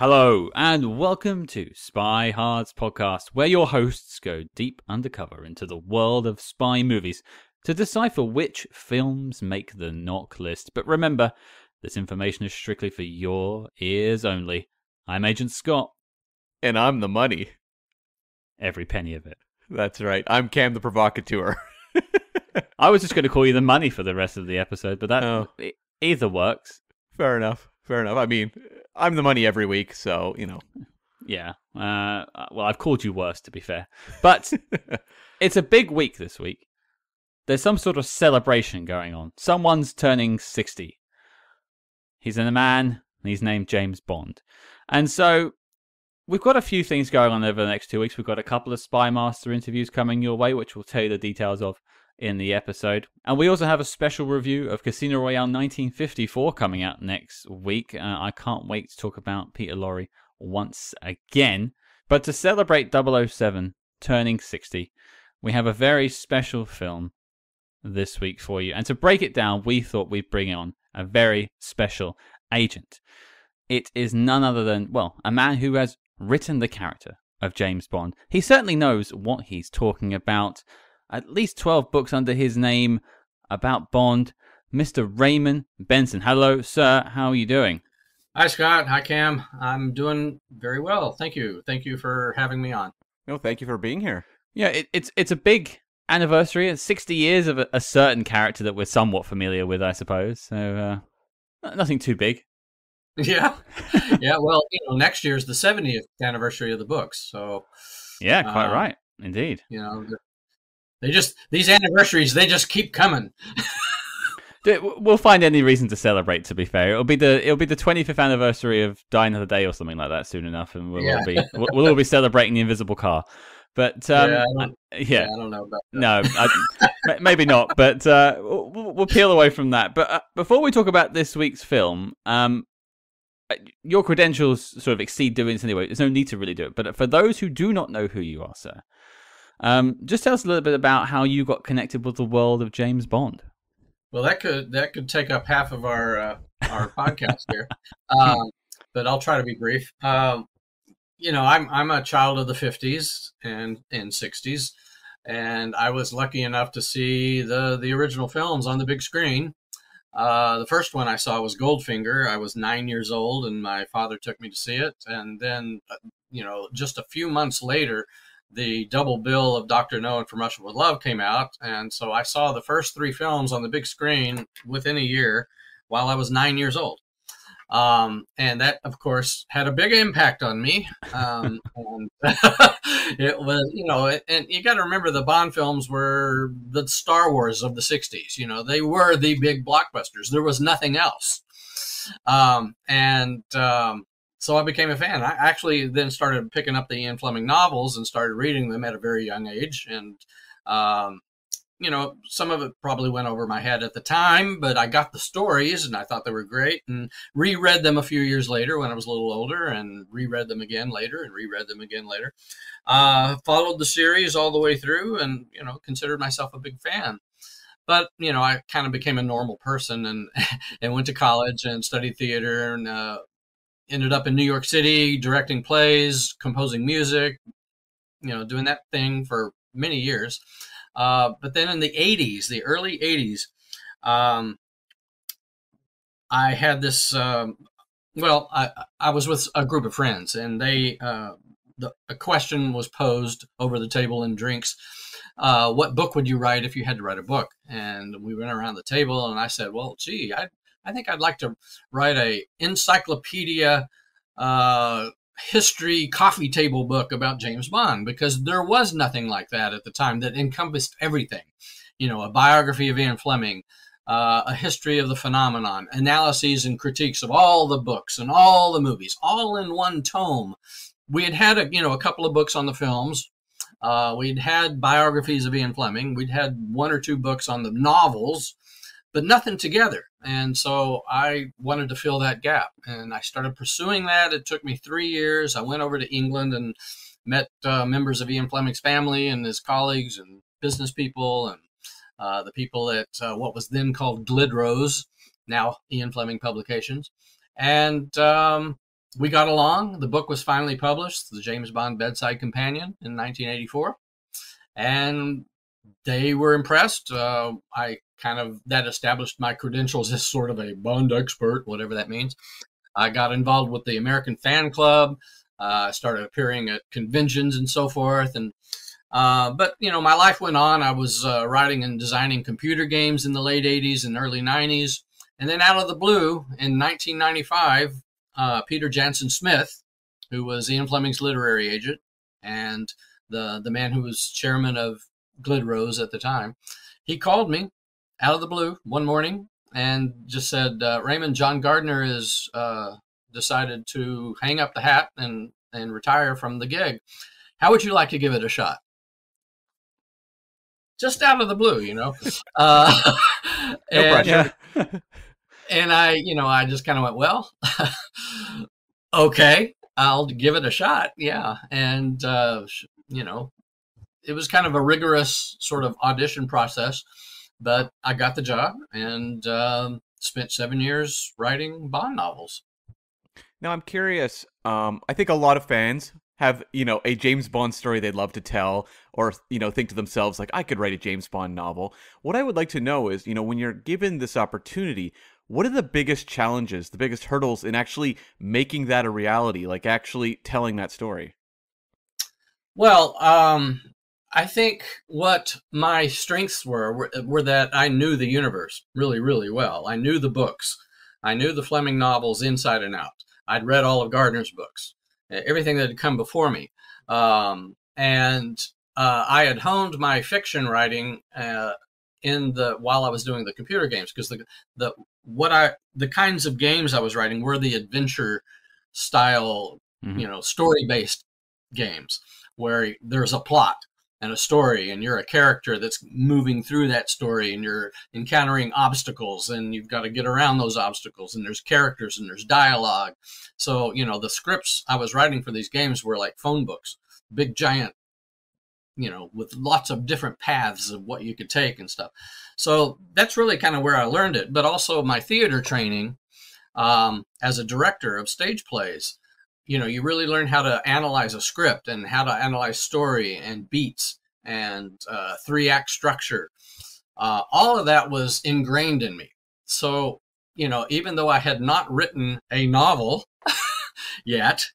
Hello, and welcome to SpyHards podcast, where your hosts go deep undercover into the world of spy movies to decipher which films make the knock list. But remember, this information is strictly for your ears only. I'm Agent Scott. And I'm the money. Every penny of it. That's right. I'm Cam the provocateur. I was just going to call you the money for the rest of the episode, but that either works. Fair enough. I mean, I'm the money every week, so, you know. Yeah. Well, I've called you worse, to be fair. But it's a big week this week. There's some sort of celebration going on. Someone's turning 60. He's a man, and he's named James Bond. And so we've got a few things going on over the next 2 weeks. We've got a couple of Spy Master interviews coming your way, which we'll tell you the details of in the episode. And we also have a special review of Casino Royale 1954 coming out next week. I can't wait to talk about Peter Lorre once again. But to celebrate 007 turning 60, we have a very special film this week for you. And to break it down, we thought we'd bring on a very special agent. It is none other than, well, a man who has written the character of James Bond. He certainly knows what he's talking about. At least 12 books under his name about Bond, Mr. Raymond Benson. Hello, sir. How are you doing? Hi, Scott. Hi, Cam. I'm doing very well. Thank you. Thank you for having me on. No, thank you for being here. Yeah, it's a big anniversary. It's 60 years of a certain character that we're somewhat familiar with, I suppose. So, nothing too big. Yeah. Yeah, well, next year's the 70th anniversary of the books. So, yeah, quite right. Indeed. These anniversaries, they just keep coming. We'll find any reason to celebrate, to be fair. It'll be the 25th anniversary of Die Another Day or something like that soon enough, and we'll all be celebrating the invisible car. But I don't know about that. No, maybe not. But we'll peel away from that. But before we talk about this week's film, your credentials sort of exceed doing this anyway. There's no need to really do it. But for those who do not know who you are, sir, just tell us a little bit about how you got connected with the world of James Bond. Well, that could take up half of our podcast here, but I'll try to be brief. I'm a child of the 50s and 60s, and I was lucky enough to see the original films on the big screen. The first one I saw was Goldfinger. I was 9 years old, and my father took me to see it. And then, just a few months later, the double bill of Dr. No and From Russia with Love came out. And so I saw the first three films on the big screen within a year while I was 9 years old. And that, of course, had a big impact on me. And it was, and you got to remember the Bond films were the Star Wars of the 60s. They were the big blockbusters. There was nothing else. So I became a fan. I actually then started picking up the Ian Fleming novels and started reading them at a very young age. And, some of it probably went over my head at the time, but I got the stories and I thought they were great, and reread them a few years later when I was a little older, and reread them again later and reread them again later. Followed the series all the way through and, considered myself a big fan. But, I kind of became a normal person and went to college and studied theater and ended up in New York City directing plays, composing music, doing that thing for many years. But then in the 80s, the early 80s, I had this, I was with a group of friends, and a question was posed over the table in drinks. What book would you write if you had to write a book? And we went around the table, and I said, well, gee, I think I'd like to write a encyclopedia history coffee table book about James Bond, because there was nothing like that at the time that encompassed everything. A biography of Ian Fleming, a history of the phenomenon, analyses and critiques of all the books and all the movies, all in one tome. We had a couple of books on the films. We'd had biographies of Ian Fleming. We'd had one or two books on the novels, but nothing together. And so I wanted to fill that gap, and I started pursuing that. It took me 3 years. I went over to England and met members of Ian Fleming's family and his colleagues and business people, and the people at what was then called Glidrose, now Ian Fleming Publications. And we got along. The book was finally published, The James Bond Bedside Companion, in 1984. And they were impressed. That established my credentials as sort of a Bond expert, whatever that means. I got involved with the American Fan Club. Started appearing at conventions and so forth. And but my life went on. I was writing and designing computer games in the late 80s and early 90s. And then out of the blue, in 1995, Peter Jansen Smith, who was Ian Fleming's literary agent and the man who was chairman of Glidrose at the time, he called me out of the blue one morning and just said, Raymond, John Gardner has decided to hang up the hat and retire from the gig. How would you like to give it a shot? Just out of the blue, No pressure. And I just kind of went, well, okay, I'll give it a shot. Yeah. And, it was kind of a rigorous sort of audition process, but I got the job and spent 7 years writing Bond novels. Now, I'm curious. I think a lot of fans have, a James Bond story they'd love to tell, or, think to themselves, like, I could write a James Bond novel. What I would like to know is, when you're given this opportunity, what are the biggest challenges, the biggest hurdles in actually making that a reality, like actually telling that story? Well, I think what my strengths were that I knew the universe really, really well. I knew the books. I knew the Fleming novels inside and out. I'd read all of Gardner's books, everything that had come before me. And I had honed my fiction writing while I was doing the computer games, because the kinds of games I was writing were the adventure style, story-based games where there's a plot and a story, and you're a character that's moving through that story, and you're encountering obstacles, and you've got to get around those obstacles, and there's characters and there's dialogue. So, the scripts I was writing for these games were like phone books, big giant, with lots of different paths of what you could take and stuff. So that's really kind of where I learned it. But also my theater training as a director of stage plays, you really learn how to analyze a script and how to analyze story and beats and 3-act structure. All of that was ingrained in me. So, even though I had not written a novel yet,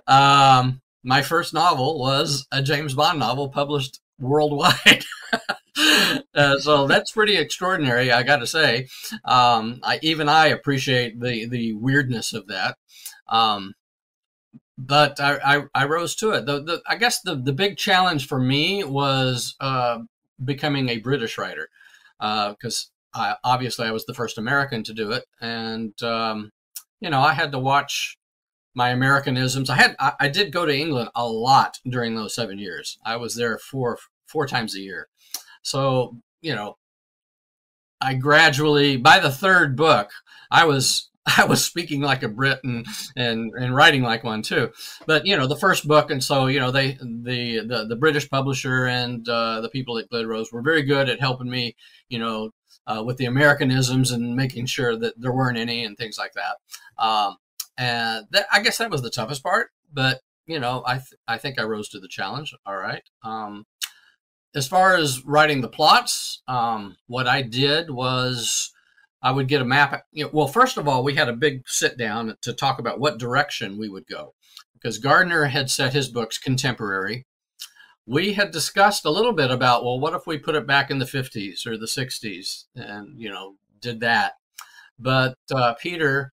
my first novel was a James Bond novel published worldwide. So that's pretty extraordinary, I got to say. I appreciate the weirdness of that. But I rose to it. I guess the big challenge for me was becoming a British writer, because obviously I was the first American to do it, and I had to watch my Americanisms. I did go to England a lot during those 7 years. I was there four times a year. So I gradually, by the third book, I was speaking like a Brit and writing like one too. But the first book, and so the British publisher and the people at Glidrose were very good at helping me, with the Americanisms and making sure that there weren't any and things like that. And I guess that was the toughest part. But I think I rose to the challenge. All right. As far as writing the plots, what I did was I would get a map. Well, first of all, we had a big sit down to talk about what direction we would go, because Gardner had set his books contemporary. We had discussed a little bit about, well, what if we put it back in the 50s or the 60s and, did that. But Peter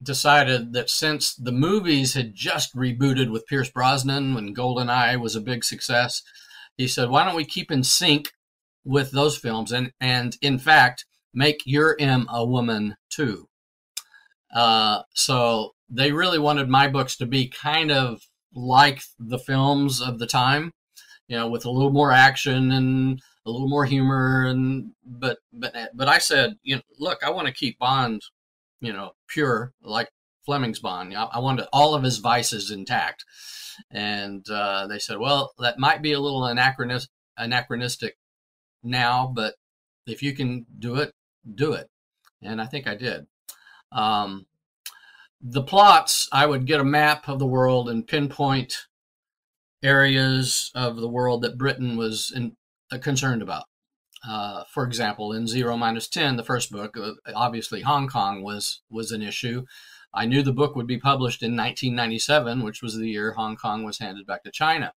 decided that since the movies had just rebooted with Pierce Brosnan when GoldenEye was a big success, he said, why don't we keep in sync with those films and in fact, make your M a woman too. So they really wanted my books to be kind of like the films of the time, with a little more action and a little more humor. But I said, look, I want to keep Bond, pure, like Fleming's Bond. I wanted all of his vices intact. And they said, well, that might be a little anachronistic now, but if you can do it, do it. And I think I did. the plots, I would get a map of the world and pinpoint areas of the world that Britain was concerned about. For example, in 0-10, the first book, obviously Hong Kong was an issue. I knew the book would be published in 1997, which was the year Hong Kong was handed back to China.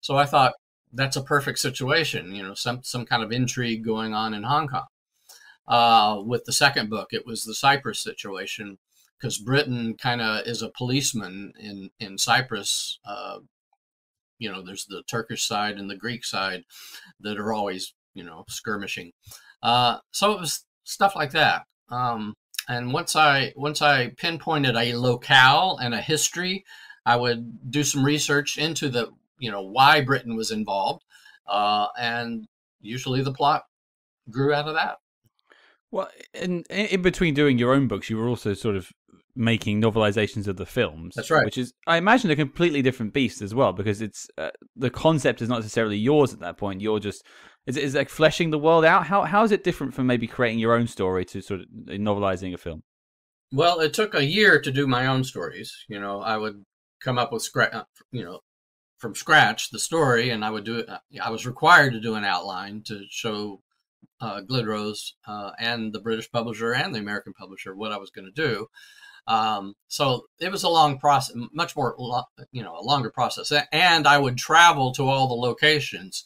So I thought that's a perfect situation, some kind of intrigue going on in Hong Kong. With the second book, it was the Cyprus situation, because Britain kind of is a policeman in Cyprus. There's the Turkish side and the Greek side that are always, skirmishing. So it was stuff like that. And once I pinpointed a locale and a history, I would do some research into the, why Britain was involved. And usually the plot grew out of that. Well, in between doing your own books, you were also sort of making novelizations of the films. That's right. Which is, I imagine, a completely different beast as well, because it's the concept is not necessarily yours at that point. You're just is it like fleshing the world out. How is it different from maybe creating your own story to sort of novelizing a film? Well, it took a year to do my own stories. I would come up with from scratch the story, and I would do it. I was required to do an outline to show Glidrose and the British publisher and the American publisher what I was going to do. So it was a long process, much more, a longer process. And I would travel to all the locations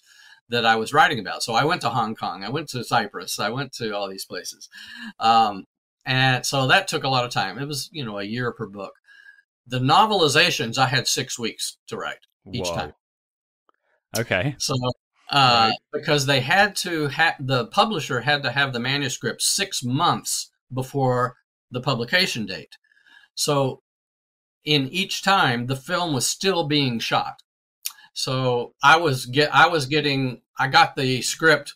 that I was writing about. So I went to Hong Kong, I went to Cyprus, I went to all these places. And so that took a lot of time. It was, a year per book. The novelizations, I had 6 weeks to write each time. Okay. So, because they had to the publisher had to have the manuscript 6 months before the publication date. So in each time, the film was still being shot. So I got the script,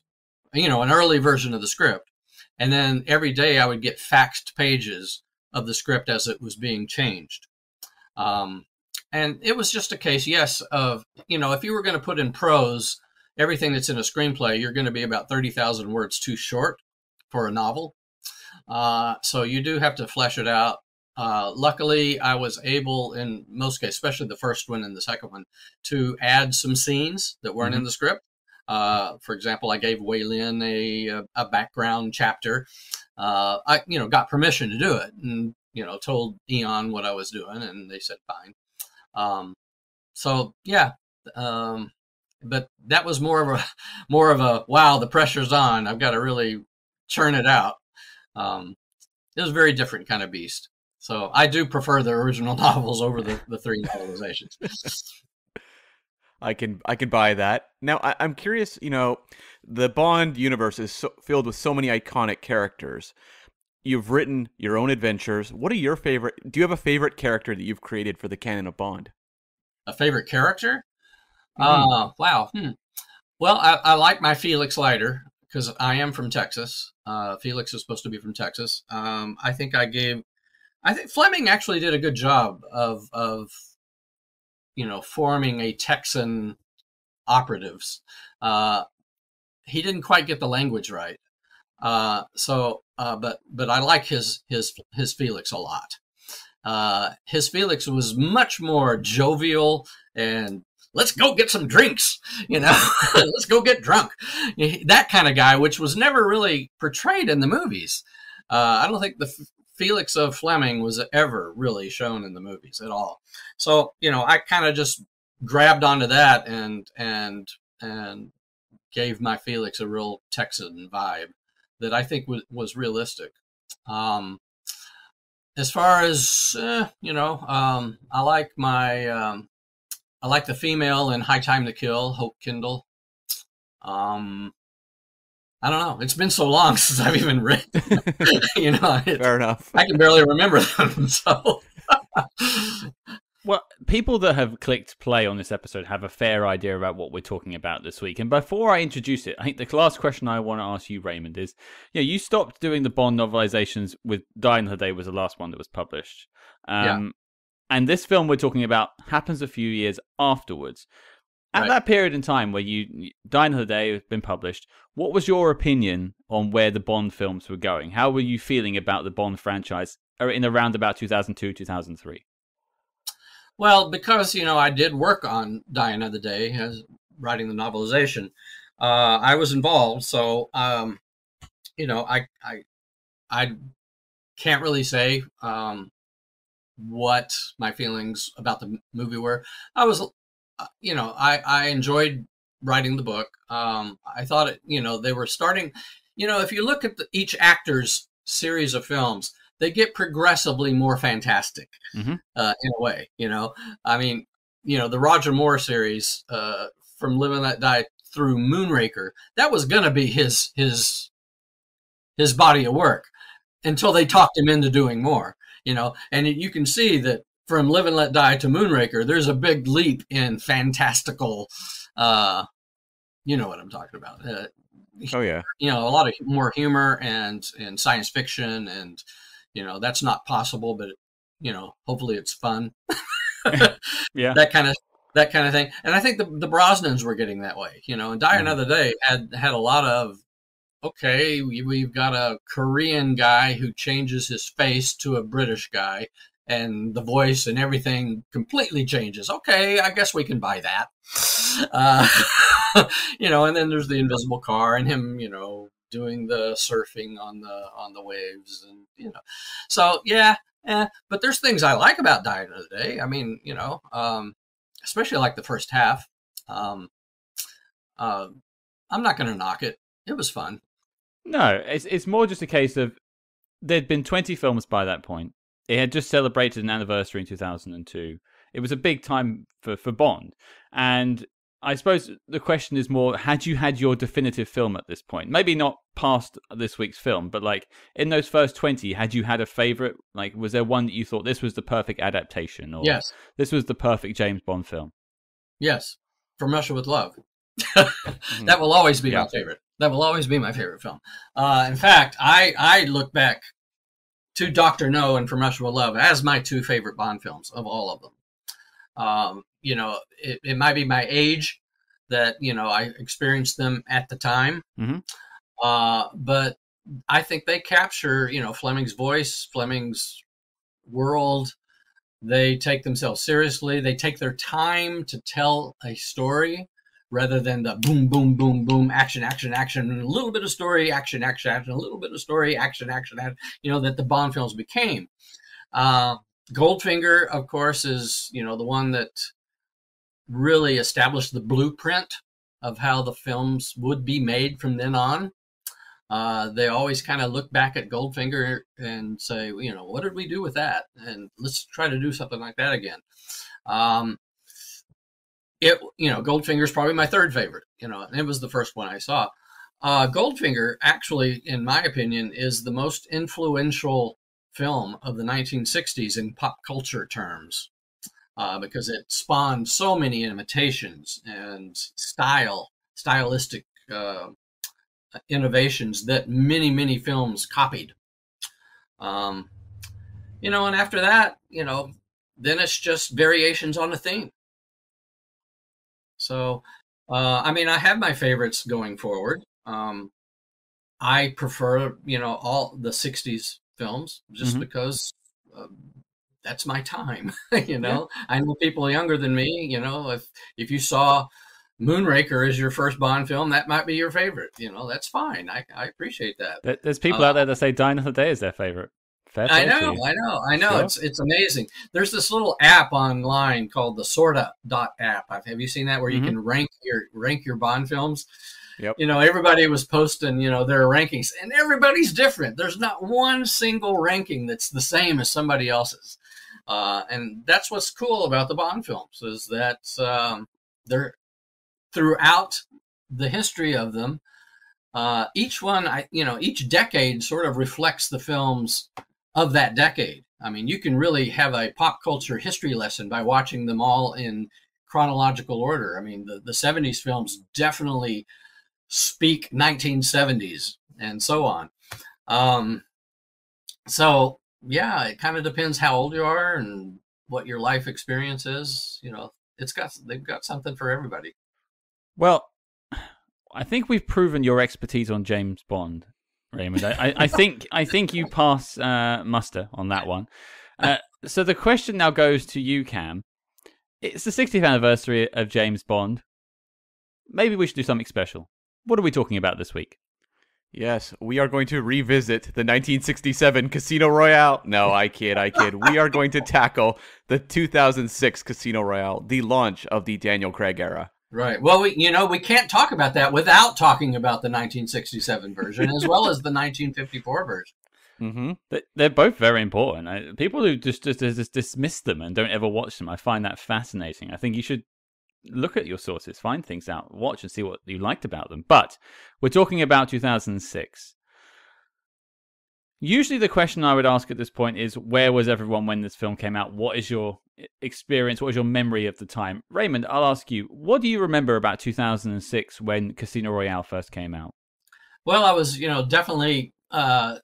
an early version of the script. And then every day I would get faxed pages of the script as it was being changed. And it was just a case, yes, of, if you were going to put in prose everything that's in a screenplay, you're going to be about 30,000 words too short for a novel. So you do have to flesh it out. Luckily, I was able, in most cases, especially the first one and the second one, to add some scenes that weren't in the script. For example, I gave Wei Lin a background chapter. I got permission to do it, and told Eon what I was doing, and they said fine. So yeah, but that was more of a wow, the pressure's on. I've got to really churn it out. It was a very different kind of beast. So I do prefer the original novels over the 3 novelizations. I can buy that. Now I'm curious. The Bond universe is filled with so many iconic characters. You've written your own adventures. What are your favorite? Do you have a favorite character that you've created for the canon of Bond? A favorite character? Wow. Well, I like my Felix Leiter because I am from Texas. Felix is supposed to be from Texas. I think Fleming actually did a good job of forming a Texan operatives. He didn't quite get the language right. But I like his Felix a lot. His Felix was much more jovial and let's go get some drinks, let's go get drunk. That kind of guy, which was never really portrayed in the movies. I don't think the Felix of Fleming was ever really shown in the movies at all. So, I kind of just grabbed onto that and gave my Felix a real Texan vibe that I think was realistic. As far as, I like the female in High Time to Kill, Hope Kindle. I don't know. It's been so long since I've even read. Fair enough. I can barely remember them. So, well, people that have clicked play on this episode have a fair idea about what we're talking about this week. And before I introduce it, I think the last question I want to ask you, Raymond, is: you stopped doing the Bond novelizations with Die Another Day was the last one that was published. And this film we're talking about happens a few years afterwards. At that period in time where Die Another Day has been published, what was your opinion on where the Bond films were going? How were you feeling about the Bond franchise in around about 2002, 2003? Well, because I did work on Die Another Day as writing the novelization, I was involved. So I can't really say what my feelings about the movie were. I was, I enjoyed writing the book. I thought they were starting. If you look at each actor's series of films, they get progressively more fantastic in a way. I mean, the Roger Moore series from Live and Let Die through Moonraker, that was going to be his body of work until they talked him into doing more. And you can see that from Live and Let Die to Moonraker, there's a big leap in fantastical. You know what I'm talking about. Oh yeah. A lot of more humor and science fiction, and that's not possible, but hopefully it's fun. Yeah, that kind of thing. And I think the Brosnans were getting that way. And Die Another Day had a lot of, okay, we've got a Korean guy who changes his face to a British guy, and the voice and everything completely changes. Okay, I guess we can buy that. And then there's the invisible car and him, doing the surfing on the waves, and So yeah, but there's things I like about Die Another Day. I mean, especially like the first half. I'm not going to knock it. It was fun. No, it's more just a case of there'd been 20 films by that point. It had just celebrated an anniversary in 2002. It was a big time for Bond. And I suppose the question is more, had you had your definitive film at this point? Maybe not past this week's film, but like in those first 20, had you had a favorite? Like, was there one that you thought this was the perfect adaptation? Or yes. This was the perfect James Bond film? Yes. From Russia with Love. That will always be my favorite. That will always be my favorite film. In fact, I look back to Dr. No and From Russia with Love as my two favorite Bond films of all of them. It might be my age that, I experienced them at the time. But I think they capture, Fleming's voice, Fleming's world. They take themselves seriously. They take their time to tell a story rather than the boom, boom, boom, boom, action, action, action, and a little bit of story, action, action, action, a little bit of story, action, action, action, that the Bond films became. Goldfinger, of course, is, the one that really established the blueprint of how the films would be made from then on. They always kind of look back at Goldfinger and say, what did we do with that? And let's try to do something like that again. Goldfinger is probably my third favorite, and it was the first one I saw. Goldfinger, actually, in my opinion, is the most influential film of the 1960s in pop culture terms, because it spawned so many imitations and stylistic innovations that many, many films copied. And after that, then it's just variations on the theme. So, I have my favorites going forward. I prefer, all the 60s films just because that's my time. I know people younger than me, if you saw Moonraker as your first Bond film, that might be your favorite. That's fine. I appreciate that. There's people out there that say Die Another Day is their favorite. I know. Sure. It's amazing. There's this little app online called the Sorta app. Have you seen that, where you can rank your Bond films? Yep. Everybody was posting, their rankings, and everybody's different. There's not one single ranking that's the same as somebody else's. And that's what's cool about the Bond films, is that they're throughout the history of them. Each one, each decade sort of reflects the films of that decade. You can really have a pop culture history lesson by watching them all in chronological order. The 70s films definitely speak 1970s and so on. So yeah, it kind of depends how old you are and what your life experience is. They've got something for everybody. Well, I think we've proven your expertise on James Bond Raymond. I think you pass muster on that one. So the question now goes to you, Cam. It's the 60th anniversary of James Bond. Maybe we should do something special. What are we talking about this week? Yes, we are going to revisit the 1967 Casino Royale. No, I kid. We are going to tackle the 2006 Casino Royale, the launch of the Daniel Craig era. Right. Well, we can't talk about that without talking about the 1967 version as well as the 1954 version. Mm-hmm. They're both very important. People who just dismiss them and don't ever watch them, I find that fascinating. I think you should look at your sources, find things out, watch and see what you liked about them. But we're talking about 2006. Usually the question I would ask at this point is, where was everyone when this film came out? What is your experience? What is your memory of the time? Raymond, I'll ask you, what do you remember about 2006 when Casino Royale first came out? Well, I was, definitely, it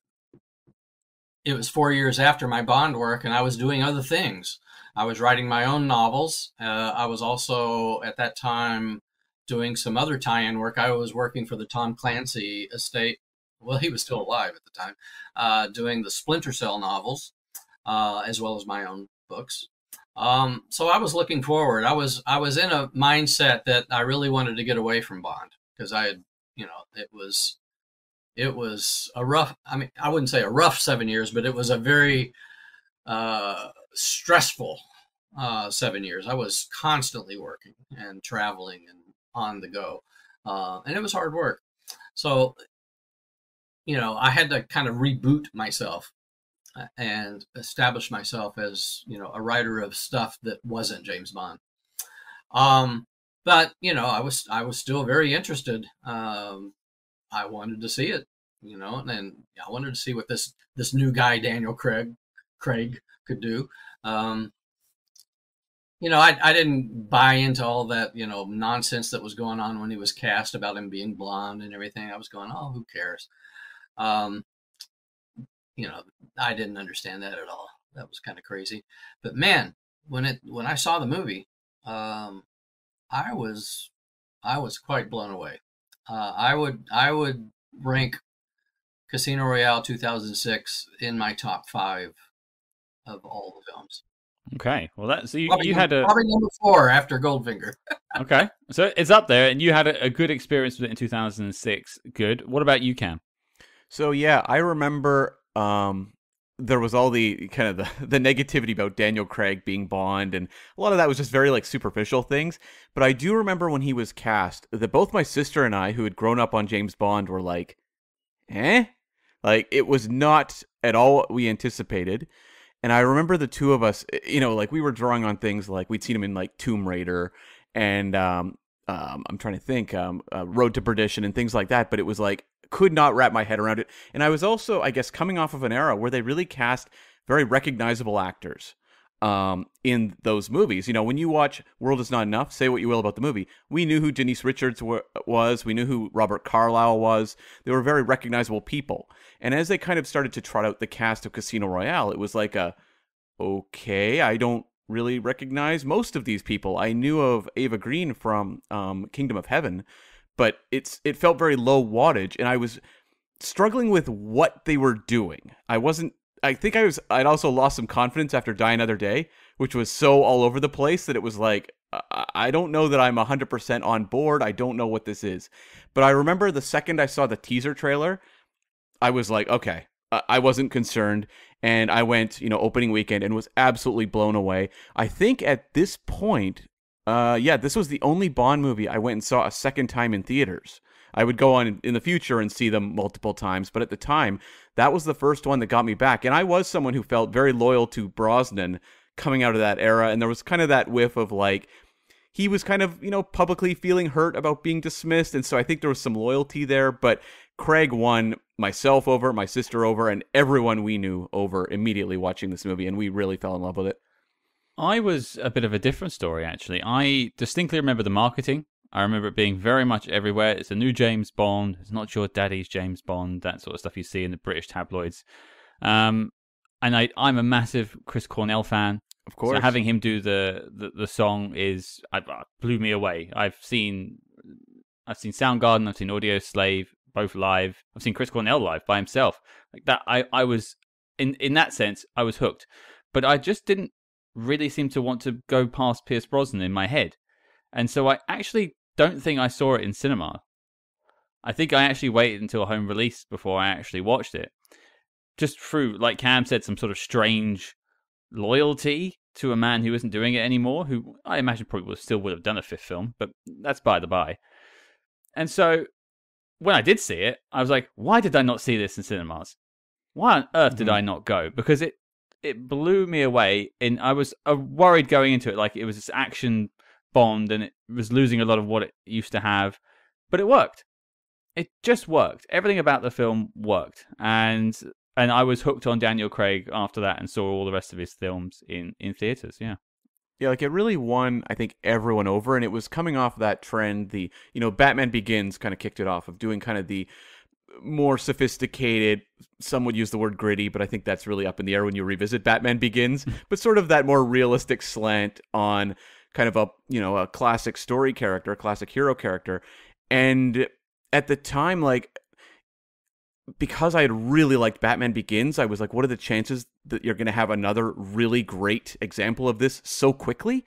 was 4 years after my Bond work, and I was doing other things. I was writing my own novels. I was also, at that time, doing some other tie-in work. I was working for the Tom Clancy estate. Well, he was still alive at the time, doing the Splinter Cell novels, as well as my own books. So I was looking forward. I was in a mindset that I really wanted to get away from Bond because I had, it was a rough, I wouldn't say a rough 7 years, but it was a very stressful 7 years. I was constantly working and traveling and on the go. And it was hard work. So, I had to kind of reboot myself and establish myself as, a writer of stuff that wasn't James Bond. But, I was still very interested. I wanted to see it, and I wanted to see what this new guy, Daniel Craig could do. I didn't buy into all that, nonsense that was going on when he was cast about him being blonde and everything. I was going, oh, who cares? I didn't understand that at all. That was kind of crazy. But man, when I saw the movie, I was quite blown away. I would rank Casino Royale 2006 in my top 5 of all the films. Okay, well that's so you had probably number 4 after Goldfinger. Okay, so it's up there, and you had a good experience with it in 2006. Good. What about you, Cam? So yeah, I remember there was all the kind of the negativity about Daniel Craig being Bond, and a lot of that was just very superficial things. But I do remember when he was cast that both my sister and I, who had grown up on James Bond, were like, eh? Like, it was not at all what we anticipated. And I remember the two of us, we were drawing on things like we'd seen him in Tomb Raider and I'm trying to think, Road to Perdition and things like that. But it was could not wrap my head around it. And I was also, I guess, coming off of an era where they really cast very recognizable actors in those movies. When you watch World Is Not Enough, say what you will about the movie, we knew who Denise Richards was. We knew who Robert Carlyle was. They were very recognizable people. And as they kind of started to trot out the cast of Casino Royale, it was okay, I don't really recognize most of these people. I knew of Ava Green from Kingdom of Heaven, but it felt very low wattage, and I was struggling with what they were doing. I'd also lost some confidence after Die Another Day, which was so all over the place that it was I don't know that I'm 100% on board. I don't know what this is. But I remember the second I saw the teaser trailer, I was okay. I wasn't concerned, and I went, opening weekend and was absolutely blown away. I think at this point, this was the only Bond movie I went and saw a second time in theaters. I would go on in the future and see them multiple times, but at the time, that was the first one that got me back. And I was someone who felt very loyal to Brosnan coming out of that era, and there was kind of that whiff of he was kind of, publicly feeling hurt about being dismissed, and so I think there was some loyalty there, but Craig won myself over, my sister over, and everyone we knew over immediately watching this movie, and we really fell in love with it. I was a bit of a different story, actually. I distinctly remember the marketing. I remember it being very much everywhere. It's a new James Bond. It's not your daddy's James Bond, that sort of stuff you see in the British tabloids. And I'm a massive Chris Cornell fan. Of course. So having him do the song blew me away. I've seen Soundgarden, I've seen Audio Slave, both live. I've seen Chris Cornell live by himself. Like that, I was in that sense, I was hooked. But I just didn't really seem to want to go past Pierce Brosnan in my head, and so I actually don't think I saw it in cinema. I think I actually waited until home release before I actually watched it. Just through, like Cam said, some sort of strange loyalty to a man who isn't doing it anymore, who I imagine probably still would have done a fifth film, but that's by the by. And so, when I did see it, I was like, why did I not see this in cinemas? Why on earth did I not go? Because it blew me away, and I was worried going into it, like it was this action Bond, and it was losing a lot of what it used to have, but it worked. It just worked. Everything about the film worked, and I was hooked on Daniel Craig after that, and saw all the rest of his films in theaters. Yeah, Yeah, like it really won, I think, everyone over, and it was coming off that trend. Batman Begins kind of kicked it off of doing kind of the more sophisticated. Some would use the word gritty, but I think that's really up in the air when you revisit Batman Begins. But sort of that more realistic slant on kind of a classic story character, a classic hero character, and at the time, like, because I had really liked Batman Begins, I was like, what are the chances that you're going to have another really great example of this so quickly?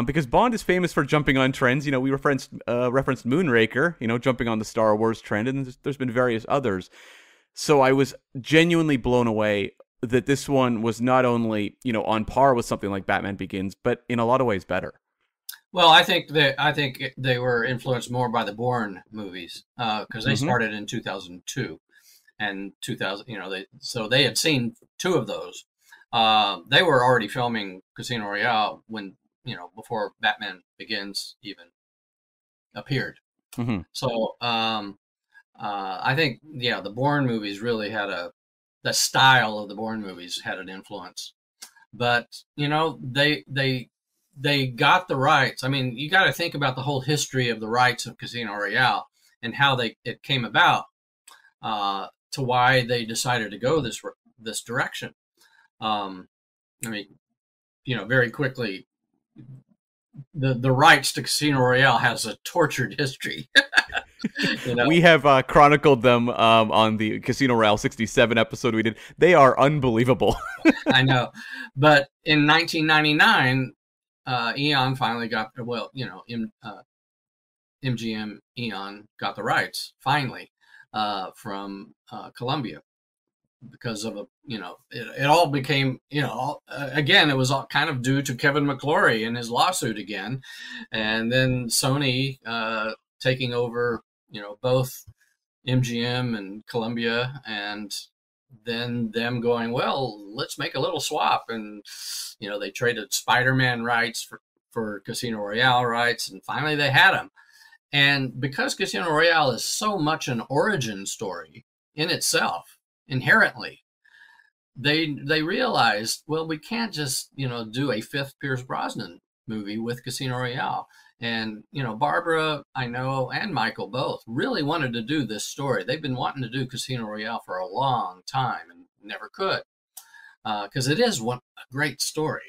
Because Bond is famous for jumping on trends. We referenced Moonraker, jumping on the Star Wars trend, and there's been various others. So I was genuinely blown away that this one was not only, on par with something like Batman Begins, but in a lot of ways better. Well, I think they were influenced more by the Bourne movies because they started in 2002 and 2000. They had seen two of those. They were already filming Casino Royale when before Batman Begins even appeared. Mm-hmm. So I think the Bourne movies really had the style of the Bourne movies had an influence, but they got the rights. I mean, you got to think about the whole history of the rights of Casino Royale and how it came about to why they decided to go this direction. Very quickly, the rights to Casino Royale has a tortured history. We have chronicled them on the Casino Royale 67 episode we did. They are unbelievable. I know. But in 1999, Eon finally got, MGM Eon got the rights, finally, from Columbia. Because of it all became, again, it was all kind of due to Kevin McClory and his lawsuit again. And then Sony taking over, both MGM and Columbia, and then them going, well, let's make a little swap. And, they traded Spider-Man rights for Casino Royale rights, and finally they had them. And because Casino Royale is so much an origin story in itself, inherently, they realized, well, we can't just do a fifth Pierce Brosnan movie with Casino Royale. And Barbara, I know, and Michael both really wanted to do this story. They've been wanting to do Casino Royale for a long time and never could, because it is a great story.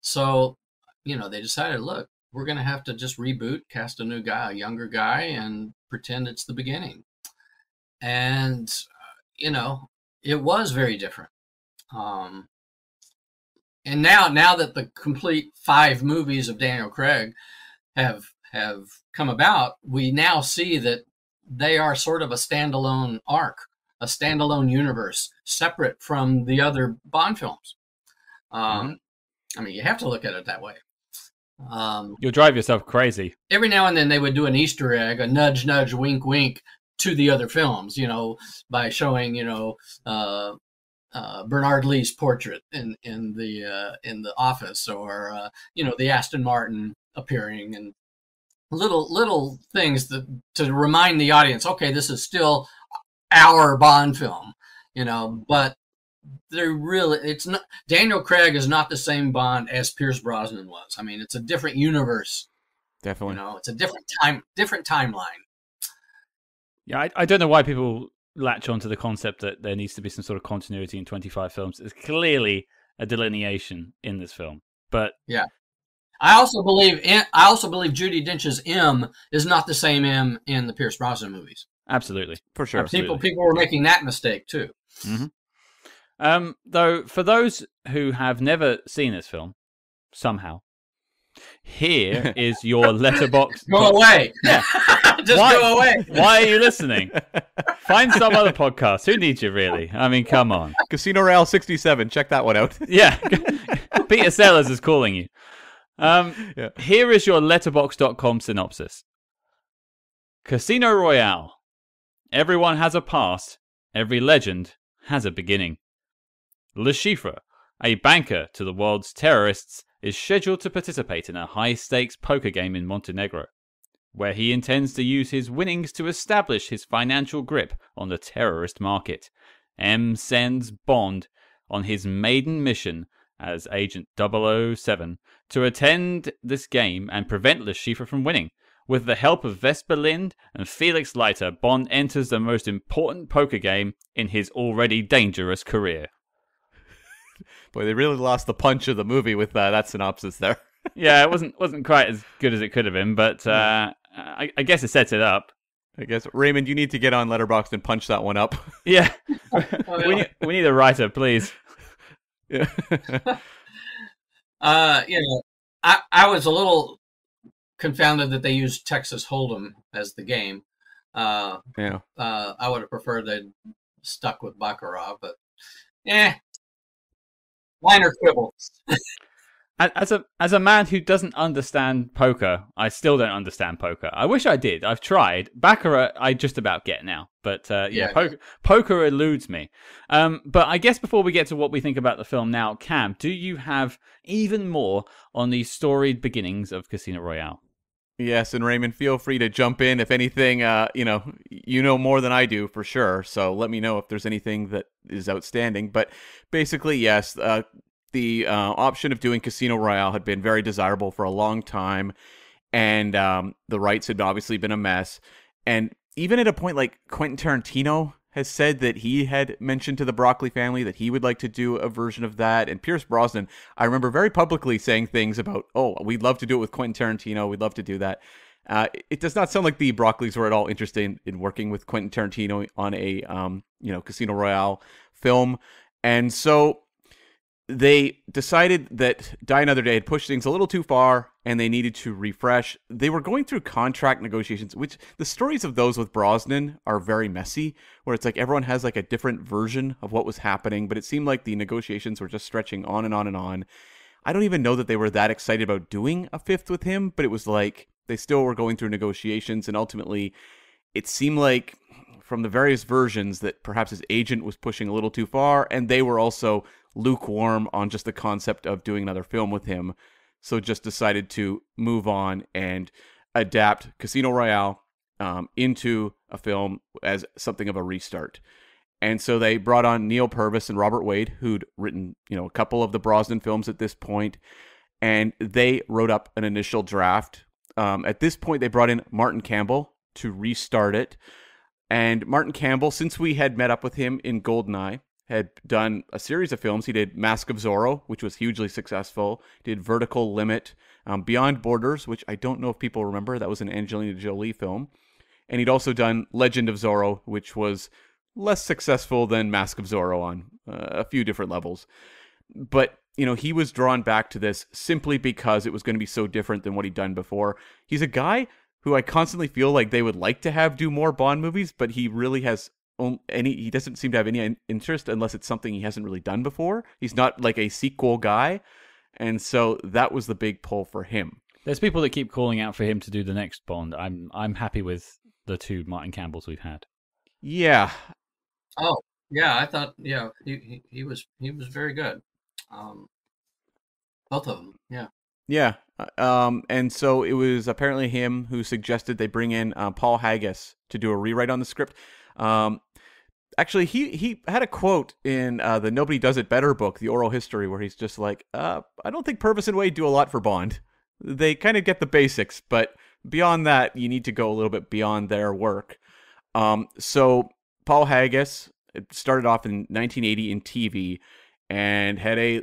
So they decided, look, we're going to have to just reboot, cast a new guy, a younger guy, and pretend it's the beginning. And it was very different. And now that the complete 5 movies of Daniel Craig have come about, we now see that they are sort of a standalone arc, a standalone universe, separate from the other Bond films. You have to look at it that way. You'll drive yourself crazy. Every now and then they would do an Easter egg, a nudge, nudge, wink, wink to the other films, by showing, Bernard Lee's portrait in the office, or the Aston Martin appearing, and little things to remind the audience, okay, this is still our Bond film, but it's not. Daniel Craig is not the same Bond as Pierce Brosnan was. I mean, it's a different universe. Definitely, it's a different timeline. Yeah, I don't know why people latch onto the concept that there needs to be some sort of continuity in 25 films. There's clearly a delineation in this film, but yeah, I also believe Judi Dench's M is not the same M in the Pierce Brosnan movies. Absolutely. For sure. People were making that mistake too. Mm-hmm. Though, for those who have never seen this film, somehow, here is your letterbox. Go away. Yeah. Just go away. Why are you listening? Find some other podcast. Who needs you, really? I mean, come on. Casino Royale 67. Check that one out. Yeah. Peter Sellers is calling you. Here is your letterbox.com synopsis. Casino Royale. Everyone has a past. Every legend has a beginning. Le Chiffre, a banker to the world's terrorists, is scheduled to participate in a high-stakes poker game in Montenegro, where he intends to use his winnings to establish his financial grip on the terrorist market. M sends Bond on his maiden mission as Agent 007 to attend this game and prevent Le Chiffre from winning. With the help of Vesper Lind and Felix Leiter, Bond enters the most important poker game in his already dangerous career. Boy, they really lost the punch of the movie with that synopsis there. Yeah, it wasn't quite as good as it could have been, but I guess it sets it up. I guess, Raymond, you need to get on Letterboxd and punch that one up. Yeah. we need a writer, please. Yeah. I was a little confounded that they used Texas Hold'em as the game. I would have preferred they'd stuck with Baccarat, but minor quibbles. As a man who doesn't understand poker, I still don't understand poker. I wish I did. I've tried. Baccarat, I just about get now. But poker eludes me. But I guess before we get to what we think about the film now, Cam, do you have even more on the storied beginnings of Casino Royale? Yes, and Raymond, feel free to jump in if anything. You know more than I do for sure. So let me know if there's anything that is outstanding. But basically, yes. The option of doing Casino Royale had been very desirable for a long time, and the rights had obviously been a mess. And even at a point like Quentin Tarantino has said that he had mentioned to the Broccoli family that he would like to do a version of that. And Pierce Brosnan, I remember very publicly saying things about, we'd love to do it with Quentin Tarantino. We'd love to do that. It does not sound like the Broccoli's were at all interested in working with Quentin Tarantino on a Casino Royale film. And so they decided that Die Another Day had pushed things a little too far and they needed to refresh. They were going through contract negotiations, which the stories of those with Brosnan are very messy, where it's like everyone has like a different version of what was happening, but it seemed like the negotiations were just stretching on and on and on. I don't even know that they were that excited about doing a fifth with him, but it was like they still were going through negotiations, and ultimately it seemed like from the various versions that perhaps his agent was pushing a little too far, and they were also lukewarm on just the concept of doing another film with him, so just decided to move on and adapt Casino Royale into a film as something of a restart. And so they brought on Neil Purvis and Robert Wade, who'd written a couple of the Brosnan films at this point, and they wrote up an initial draft. At this point, they brought in Martin Campbell to restart it. And Martin Campbell, since we had met up with him in Goldeneye, had done a series of films. He did Mask of Zorro, which was hugely successful. Did Vertical Limit, Beyond Borders, which I don't know if people remember. That was an Angelina Jolie film. And he'd also done Legend of Zorro, which was less successful than Mask of Zorro on a few different levels. But, he was drawn back to this simply because it was going to be so different than what he'd done before. He's a guy who I constantly feel like they would like to have do more Bond movies, but he really has he doesn't seem to have any interest unless it's something he hasn't really done before. He's not like a sequel guy. And so that was the big pull for him. There's people that keep calling out for him to do the next Bond. I'm happy with the two Martin Campbells we've had. Yeah. Oh, yeah, I thought he was very good. Both of them. Yeah. Yeah. And so it was apparently him who suggested they bring in Paul Haggis to do a rewrite on the script. Actually, he had a quote in the Nobody Does It Better book, The Oral History, where he's just like, I don't think Purvis and Wade do a lot for Bond. They kind of get the basics, but beyond that, you need to go a little bit beyond their work. So Paul Haggis started off in 1980 in TV and had a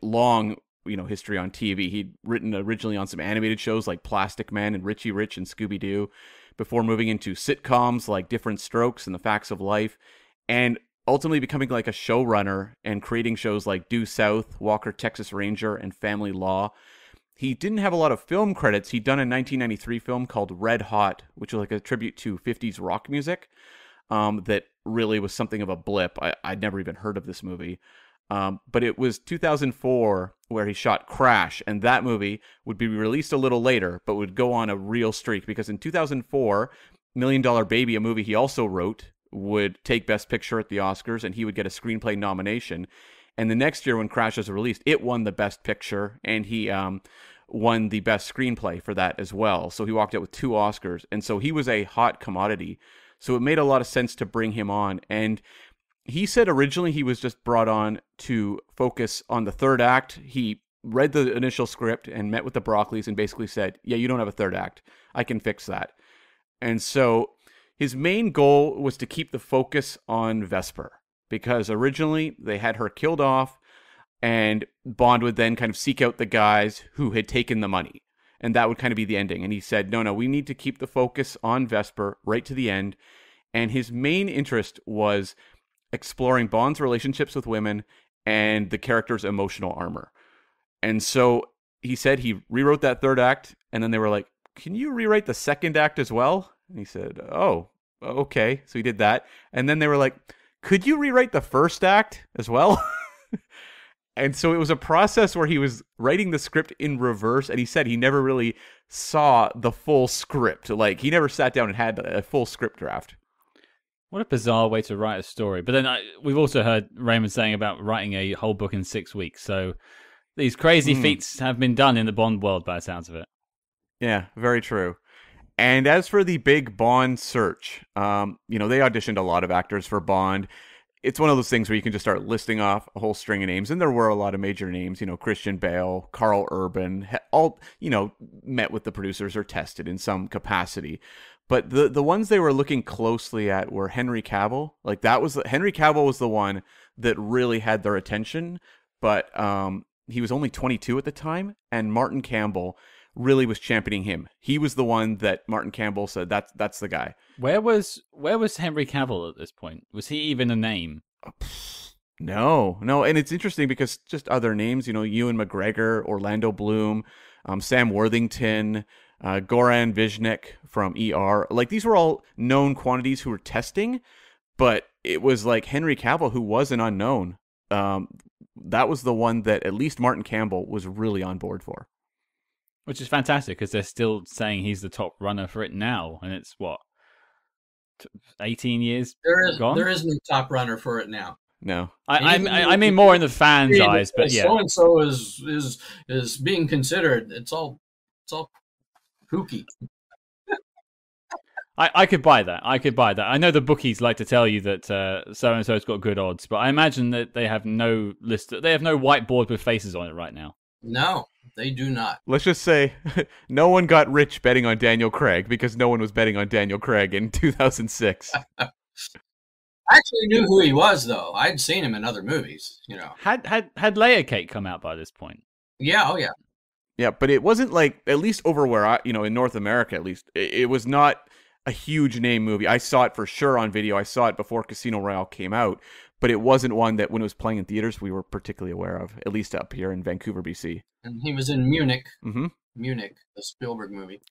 long history on TV. He'd written originally on some animated shows like Plastic Man and Richie Rich and Scooby-Doo. before moving into sitcoms like Different Strokes and The Facts of Life, and ultimately becoming like a showrunner and creating shows like Due South, Walker, Texas Ranger, and Family Law. He didn't have a lot of film credits. He'd done a 1993 film called Red Hot, which was like a tribute to 50s rock music, that really was something of a blip. I'd never even heard of this movie. But it was 2004 where he shot Crash, and that movie would be released a little later, but would go on a real streak, because in 2004, Million Dollar Baby, a movie he also wrote, would take Best Picture at the Oscars, and he would get a screenplay nomination. And the next year when Crash was released, it won the Best Picture, and he won the Best Screenplay for that as well. So he walked out with 2 Oscars, and so he was a hot commodity. So it made a lot of sense to bring him on. And he said originally he was just brought on to focus on the third act. He read the initial script and met with the Broccoli's and basically said, yeah, you don't have a third act. I can fix that. And so his main goal was to keep the focus on Vesper, because originally they had her killed off, and Bond would then kind of seek out the guys who had taken the money. And that would kind of be the ending. And he said, no, we need to keep the focus on Vesper right to the end. And his main interest was exploring Bond's relationships with women and the character's emotional armor. And so he said he rewrote that third act, and then they were like, can you rewrite the second act as well? And he said, oh, okay. So he did that. And then they were like, could you rewrite the first act as well? And so it was a process where he was writing the script in reverse, and he said he never really saw the full script. Like, he never sat down and had a full script draft. What a bizarre way to write a story. But then we've also heard Raymond saying about writing a whole book in 6 weeks. So these crazy feats have been done in the Bond world by the sounds of it. Yeah, very true. And as for the big Bond search, they auditioned a lot of actors for Bond. It's one of those things where you can just start listing off a whole string of names. And there were a lot of major names, Christian Bale, Carl Urban, all, met with the producers or tested in some capacity. But the ones they were looking closely at were Henry Cavill. Like, Henry Cavill was the one that really had their attention. But he was only 22 at the time. And Martin Campbell really was championing him. He was the one that Martin Campbell said, that's the guy. Where was Henry Cavill at this point? Was he even a name? No. And it's interesting because just other names, Ewan McGregor, Orlando Bloom, Sam Worthington, Goran Visnik from ER. Like, these were all known quantities who were testing, but it was like Henry Cavill, who was an unknown. That was the one that at least Martin Campbell was really on board for. Which is fantastic, because they're still saying he's the top runner for it now, and it's 18 years gone? There is no top runner for it now. No, I mean more in the fans' eyes, but yeah. So and so is being considered. It's all kooky. I could buy that. I know the bookies like to tell you that so and so's got good odds, but I imagine that they have no list. They have no whiteboard with faces on it right now. No, they do not. Let's just say no one got rich betting on Daniel Craig, because no one was betting on Daniel Craig in 2006. I actually knew who he was, though. I'd seen him in other movies, Had Layer Cake come out by this point? Yeah, oh yeah. Yeah, but it wasn't like, at least over where in North America at least, it was not a huge name movie. I saw it for sure on video. I saw it before Casino Royale came out. But it wasn't one that, when it was playing in theaters, we were particularly aware of, at least up here in Vancouver, BC. And he was in Munich. Mm-hmm. Munich, the Spielberg movie.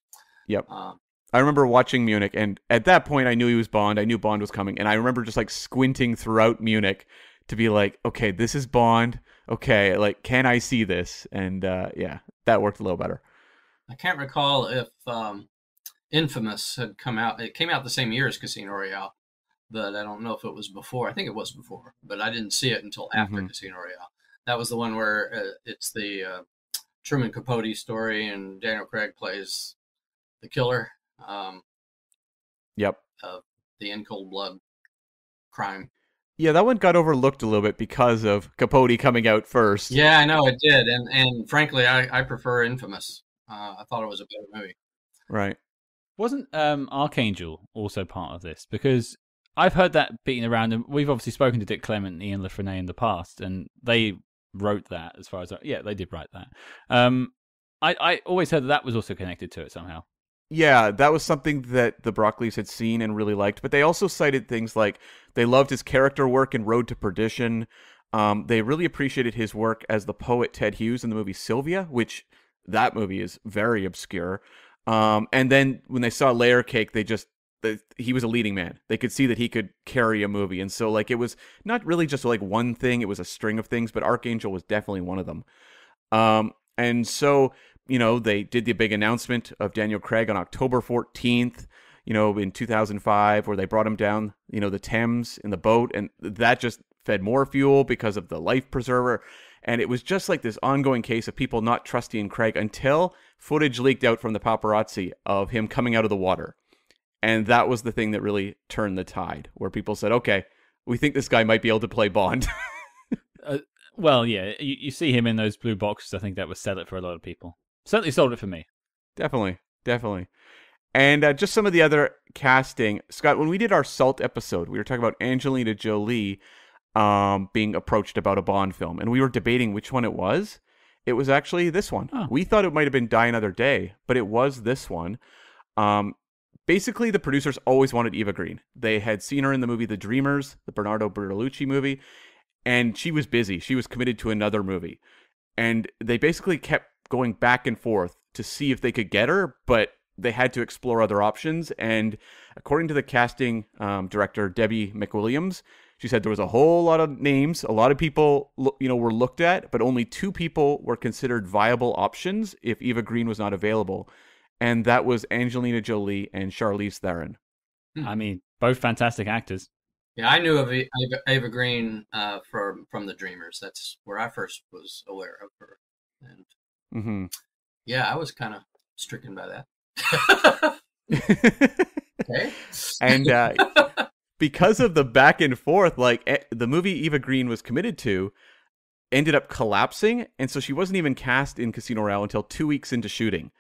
Yep. I remember watching Munich, and at that point, I knew he was Bond. I knew Bond was coming, and I remember just like squinting throughout Munich to be like, okay, this is Bond. Okay, like, can I see this? And yeah, that worked a little better. I can't recall if Infamous had come out. It came out the same year as Casino Royale. But I don't know if it was before. I think it was before, but I didn't see it until after Casino Royale. That was the one where it's the Truman Capote story, and Daniel Craig plays the killer. Yep. The in cold blood crime. Yeah, that one got overlooked a little bit because of Capote coming out first. Yeah, I know it did, and frankly, I prefer Infamous. I thought it was a better movie. Right. Wasn't Archangel also part of this? Because I've heard that beaten around, and we've obviously spoken to Dick Clement and Ian LaFrennay in the past, and they wrote that they did write that. I always heard that was also connected to it somehow. Yeah, that was something that the Broccoli's had seen and really liked. But they also cited things like they loved his character work in Road to Perdition. They really appreciated his work as the poet Ted Hughes in the movie Sylvia, which that movie is very obscure. And then when they saw Layer Cake, he was a leading man. They could see that he could carry a movie. And so like it was not really just like one thing, it was a string of things, but Archangel was definitely one of them. And so, they did the big announcement of Daniel Craig on October 14th, in 2005, where they brought him down, the Thames in the boat, and that just fed more fuel because of the life preserver. And it was just like this ongoing case of people not trusting Craig until footage leaked out from the paparazzi of him coming out of the water. And that was the thing that really turned the tide, where people said, okay, we think this guy might be able to play Bond. Well, yeah, you see him in those blue boxes. I think that would sell it for a lot of people. Certainly sold it for me. Definitely. And just some of the other casting. Scott, when we did our Salt episode, we were talking about Angelina Jolie being approached about a Bond film, and we were debating which one it was. It was actually this one. Oh. We thought it might have been Die Another Day, but it was this one. Basically, the producers always wanted Eva Green. They had seen her in the movie The Dreamers, the Bernardo Bertolucci movie, and she was busy. She was committed to another movie. And they basically kept going back and forth to see if they could get her, but they had to explore other options. And according to the casting director, Debbie McWilliams, she said there was a whole lot of names. A lot of people, were looked at, but only 2 people were considered viable options if Eva Green was not available. And that was Angelina Jolie and Charlize Theron. I mean, both fantastic actors. Yeah, I knew of Eva Green from The Dreamers. That's where I first was aware of her. And yeah, I was kind of stricken by that. Okay. And because of the back and forth, like the movie Eva Green was committed to ended up collapsing, and so she wasn't even cast in Casino Royale until 2 weeks into shooting.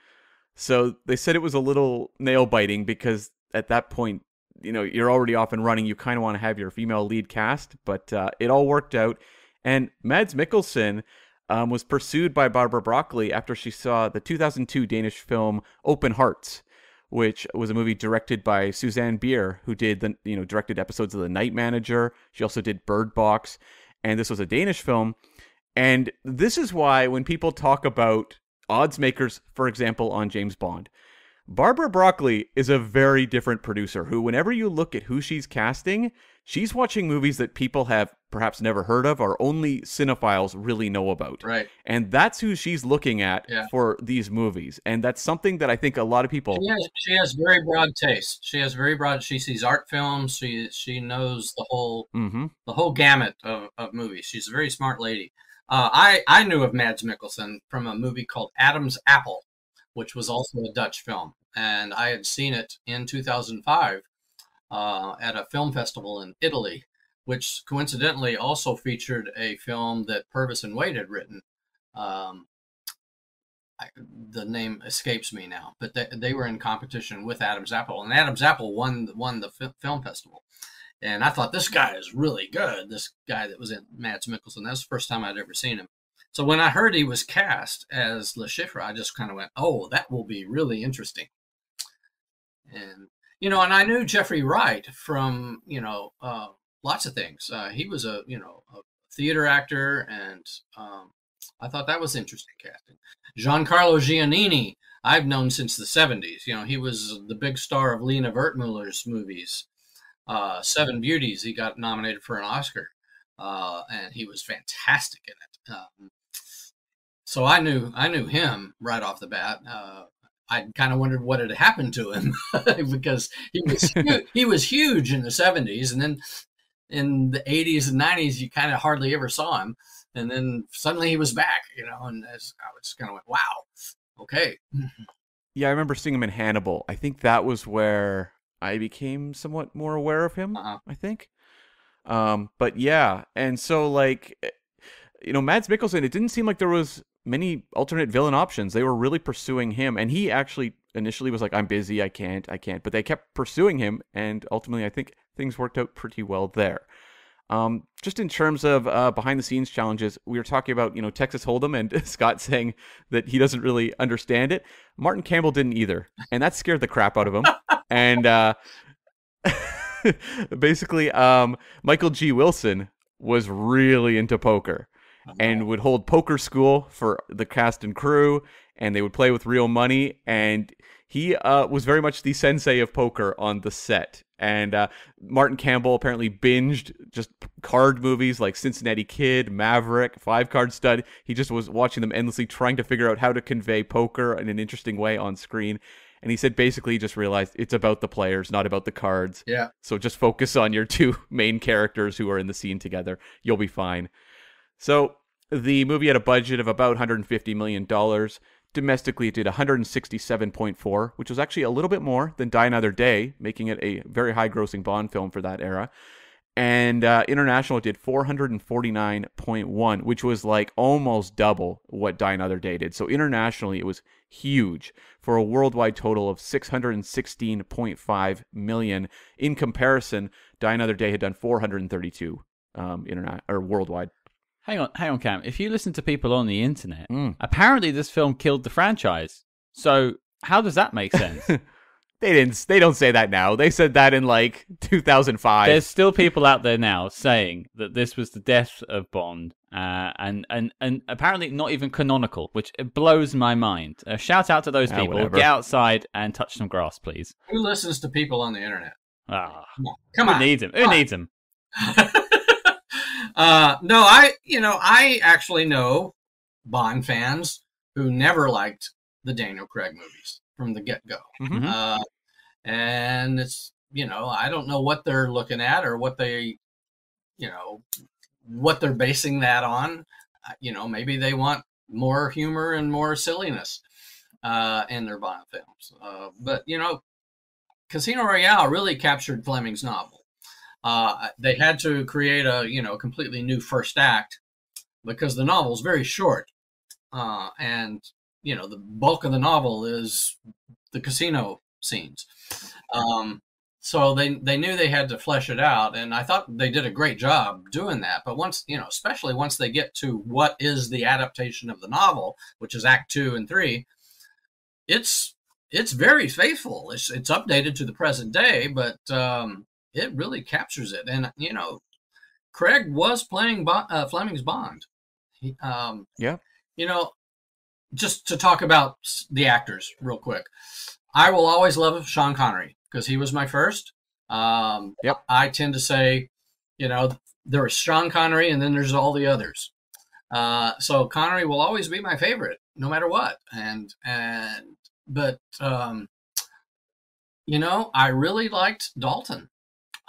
So they said it was a little nail biting because at that point, you're already off and running. You kind of want to have your female lead cast, but it all worked out. And Mads Mikkelsen was pursued by Barbara Broccoli after she saw the 2002 Danish film Open Hearts, which was a movie directed by Suzanne Bier, who did directed episodes of The Night Manager. She also did Bird Box, and this was a Danish film. And this is why when people talk about odds makers, for example, on James Bond, Barbara Broccoli is a very different producer who, whenever you look at who she's casting, she's watching movies that people have perhaps never heard of or only cinephiles really know about. Right. And that's who she's looking at for these movies. And that's something that I think a lot of people... She has very broad taste. She sees art films. She knows the whole gamut of movies. She's a very smart lady. I knew of Mads Mikkelsen from a movie called Adam's Apple, which was also a Dutch film. And I had seen it in 2005 at a film festival in Italy, which coincidentally also featured a film that Purvis and Wade had written. The name escapes me now, but they were in competition with Adam's Apple, and Adam's Apple won the film festival. And I thought, this guy is really good. This guy that was in Mads Mikkelsen. That's the first time I'd ever seen him. So when I heard he was cast as Le Chiffre, I just kind of went, oh, that will be really interesting. And, and I knew Jeffrey Wright from, lots of things. He was a theater actor, and I thought that was interesting casting. Giancarlo Giannini, I've known since the 70s. He was the big star of Lena Wertmüller's movies. Seven Beauties, he got nominated for an Oscar, and he was fantastic in it. So I knew him right off the bat. I kind of wondered what had happened to him because he was huge in the 70s, and then in the 80s and 90s you kind of hardly ever saw him, and then suddenly he was back, and I was kind of went, wow, okay. Yeah, I remember seeing him in Hannibal. I think that was where I became somewhat more aware of him, I think. But yeah, and so Mads Mikkelsen, it didn't seem like there was many alternate villain options. They were really pursuing him, and he actually initially was like, I'm busy, I can't, but they kept pursuing him, and ultimately I think things worked out pretty well there. Just in terms of behind the scenes challenges, we were talking about, Texas Hold'em and Scott saying that he doesn't really understand it. Martin Campbell didn't either, and that scared the crap out of him. And basically, Michael G. Wilson was really into poker and would hold poker school for the cast and crew, and they would play with real money. And he was very much the sensei of poker on the set. And Martin Campbell apparently binged just card movies like Cincinnati Kid, Maverick, Five Card Stud. He just was watching them endlessly, trying to figure out how to convey poker in an interesting way on screen. And he said basically he just realized it's about the players, not about the cards. Yeah. So just focus on your two main characters who are in the scene together. You'll be fine. So the movie had a budget of about $150 million. Domestically, it did 167.4, which was actually a little bit more than Die Another Day, making it a very high-grossing Bond film for that era. And international, it did 449.1, which was like almost double what Die Another Day did. So internationally, it was huge for a worldwide total of 616.5 million. In comparison, Die Another Day had done 432 worldwide. Hang on, Cam. If you listen to people on the internet, apparently this film killed the franchise. So how does that make sense? They don't say that now. They said that in like 2005. There's still people out there now saying that this was the death of Bond, and apparently not even canonical, which it blows my mind. Shout out to those people. Whatever. Get outside and touch some grass, please. Who listens to people on the internet? Come on. Who needs them? Who needs them? No, I actually know Bond fans who never liked the Daniel Craig movies from the get-go. Mm-hmm. And it's, I don't know what they're looking at or what they, what they're basing that on. Maybe they want more humor and more silliness in their Bond films. But Casino Royale really captured Fleming's novel. They had to create a completely new first act because the novel is very short, and the bulk of the novel is the casino scenes. So they knew they had to flesh it out, and I thought they did a great job doing that. But once especially once they get to what is the adaptation of the novel, which is Act 2 and 3, it's very faithful. It's updated to the present day, but it really captures it. And Craig was playing Fleming's Bond. Yeah. Just to talk about the actors real quick, I will always love Sean Connery because he was my first. Yep. I tend to say, there is Sean Connery and then there's all the others. So Connery will always be my favorite, no matter what. But I really liked Dalton.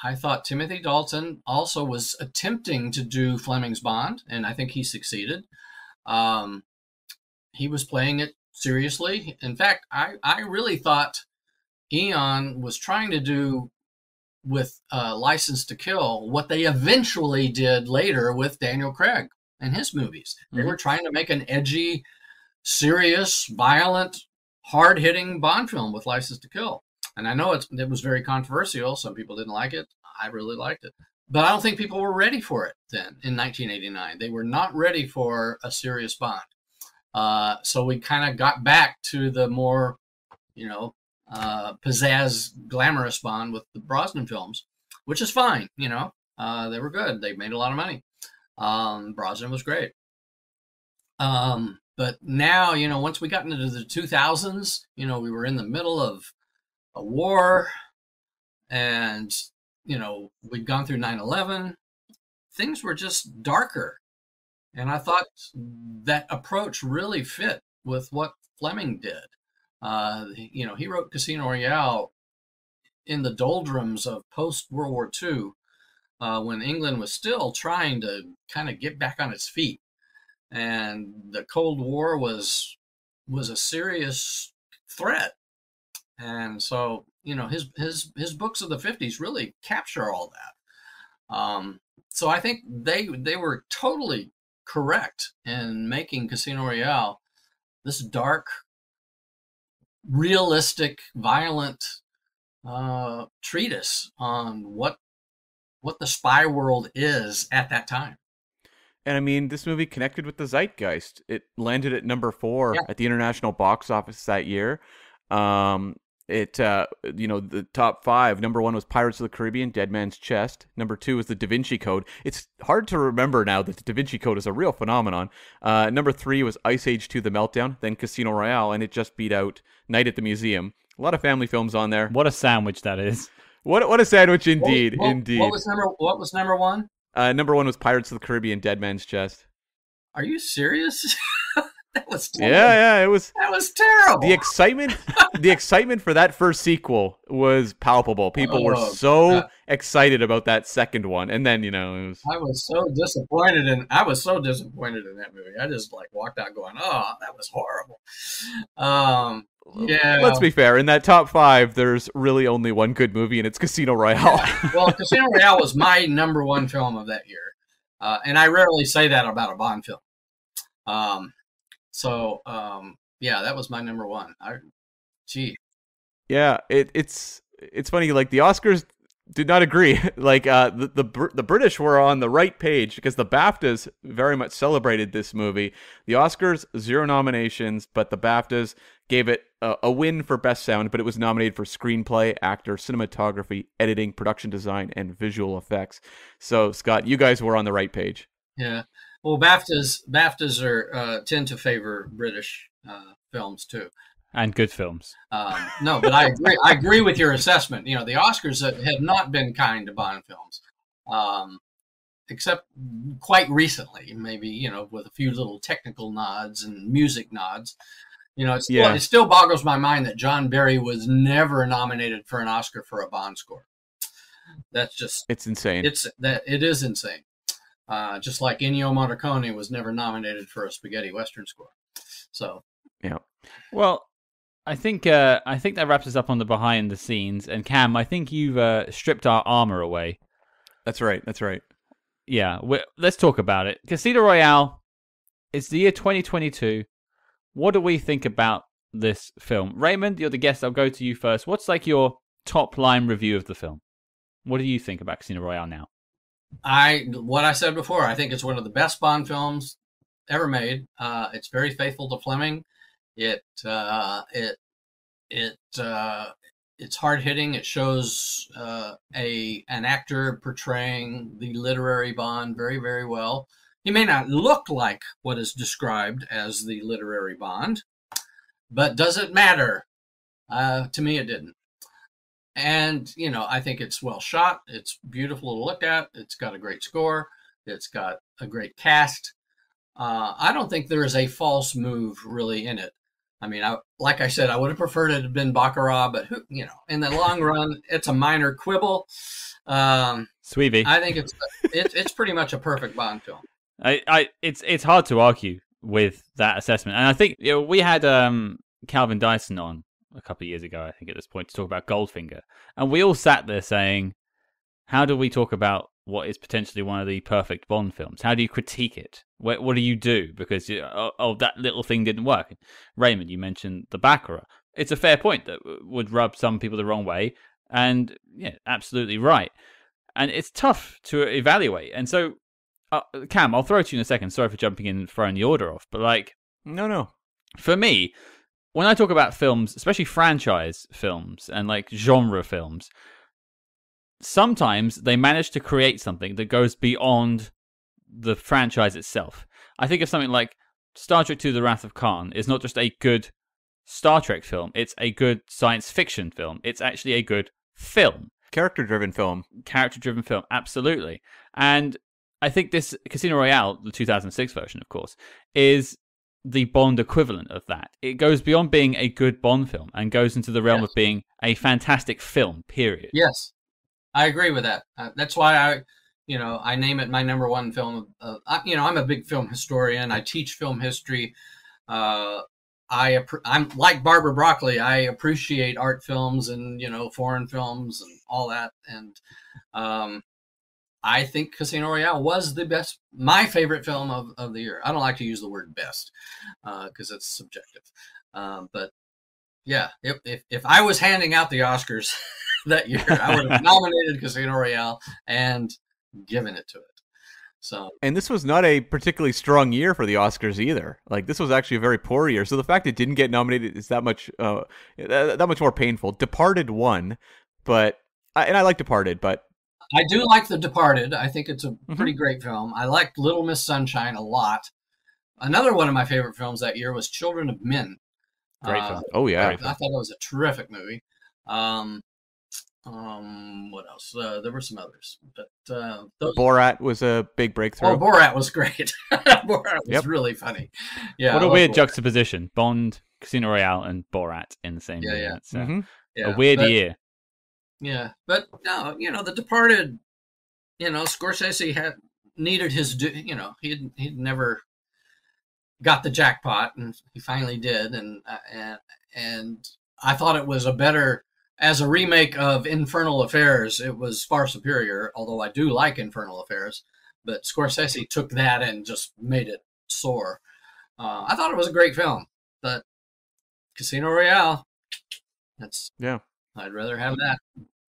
I thought Timothy Dalton also was attempting to do Fleming's Bond, and I think he succeeded. He was playing it seriously. In fact, I really thought Eon was trying to do with License to Kill what they eventually did later with Daniel Craig and his movies. Mm-hmm. They were trying to make an edgy, serious, violent, hard-hitting Bond film with License to Kill. And I know it was very controversial. Some people didn't like it. I really liked it. But I don't think people were ready for it then in 1989. They were not ready for a serious Bond. So we kind of got back to the more, pizzazz, glamorous Bond with the Brosnan films, which is fine. They were good. They made a lot of money. Brosnan was great. But now, once we got into the 2000s, we were in the middle of a war, and we'd gone through 9/11. Things were just darker, and I thought that approach really fit with what Fleming did. He wrote Casino Royale in the doldrums of post World War II, when England was still trying to kind of get back on its feet, and the Cold War was a serious threat. And so, his books of the 50s really capture all that. So I think they were totally correct in making Casino Royale this dark, realistic, violent treatise on what the spy world is at that time. And I mean, this movie connected with the zeitgeist. It landed at number 4 Yeah. at the international box office that year. The top 5, number 1 was Pirates of the Caribbean, Dead Man's Chest. Number 2 was The Da Vinci Code. It's hard to remember now that The Da Vinci Code is a real phenomenon. Number 3 was Ice Age 2: The Meltdown, then Casino Royale, and it just beat out Night at the Museum. A lot of family films on there. What a sandwich that is. What a sandwich indeed, indeed. What was number 1? Number 1 was Pirates of the Caribbean, Dead Man's Chest. Are you serious? That was terrible. Yeah, it was. That was terrible. The excitement for that first sequel was palpable. People were so excited about that second one, and then it was. I was so disappointed in that movie. I just walked out going, "Oh, that was horrible." Yeah. Let's be fair. In that top 5, there's really only one good movie, and it's Casino Royale. Well, Casino Royale was my number 1 film of that year, and I rarely say that about a Bond film. Yeah, that was my number 1. Yeah, it's funny. Like, the Oscars did not agree. Like, the British were on the right page because the BAFTAs very much celebrated this movie. The Oscars, 0 nominations, but the BAFTAs gave it a win for Best Sound, but it was nominated for Screenplay, Actor, Cinematography, Editing, Production Design, and Visual Effects. So, Scott, you guys were on the right page. Yeah. Well, BAFTAs are tend to favor British films too, and good films. No, but I agree. I agree with your assessment. The Oscars have not been kind to Bond films, except quite recently. Maybe with a few little technical nods and music nods. It still boggles my mind that John Barry was never nominated for an Oscar for a Bond score. That's just it's insane. It is insane. Just like Ennio Morricone was never nominated for a spaghetti western score. So, yeah. Well, I think that wraps us up on the behind the scenes. And Cam, I think you've stripped our armor away. That's right. Yeah, let's talk about it. Casino Royale. It's the year 2022. What do we think about this film? Raymond, you're the guest. I'll go to you first. What's your top line review of the film? What do you think about Casino Royale now? What I said before, I think it's one of the best Bond films ever made. It's very faithful to Fleming. It's hard hitting. It shows an actor portraying the literary Bond very, very well. He may not look like what is described as the literary Bond, but does it matter? To me, it didn't. And, I think it's well shot. It's beautiful to look at. It's got a great score. It's got a great cast. I don't think there is a false move really in it. I mean, like I said, I would have preferred it to have been Baccarat, but in the long run, it's a minor quibble. Sweevy. I think it's pretty much a perfect Bond film. It's hard to argue with that assessment. And I think we had Calvin Dyson on a couple of years ago, I think, at this point, to talk about Goldfinger. And we all sat there saying, how do we talk about what is potentially one of the perfect Bond films? How do you critique it? What do you do? Because, that little thing didn't work. Raymond, you mentioned the Baccarat. It's a fair point that would rub some people the wrong way. And, yeah, absolutely right. And it's tough to evaluate. And so, Cam, I'll throw it to you in a second. Sorry for jumping in and throwing the order off. But, No. For me, when I talk about films, especially franchise films and genre films, sometimes they manage to create something that goes beyond the franchise itself. I think of something like Star Trek II: The Wrath of Khan is not just a good Star Trek film, it's a good science fiction film. It's actually a good film. Character-driven film, absolutely. And I think this Casino Royale, the 2006 version, of course, is the Bond equivalent of that. It goes beyond being a good Bond film and goes into the realm of being a fantastic film, period. Yes, I agree with that. That's why I name it my number 1 film. I'm a big film historian. I teach film history. I'm like Barbara Broccoli. I appreciate art films and, foreign films and all that. And I think Casino Royale was my favorite film of the year. I don't like to use the word best because it's subjective. But yeah, if I was handing out the Oscars, that year. I would have nominated Casino Royale and given it to it. So, and this was not a particularly strong year for the Oscars either. Like, this was actually a very poor year. So the fact it didn't get nominated is that much more painful. Departed won, but I like Departed, but I do like The Departed. I think it's a pretty great film. I liked Little Miss Sunshine a lot. Another one of my favorite films that year was Children of Men. Great film. Oh yeah, I thought that was a terrific movie. What else? There were some others, but Borat was a big breakthrough. Oh, Borat was great. Borat was really funny. Yeah. What a weird juxtaposition: Bond, Casino Royale, and Borat in the same year. Yeah. It's a weird year. Yeah, but no, The Departed. Scorsese needed his. He'd never got the jackpot, and he finally did, and I thought it was a better. As a remake of Infernal Affairs, it was far superior, although I do like Infernal Affairs. But Scorsese took that and just made it soar. I thought it was a great film, but Casino Royale, I'd rather have that.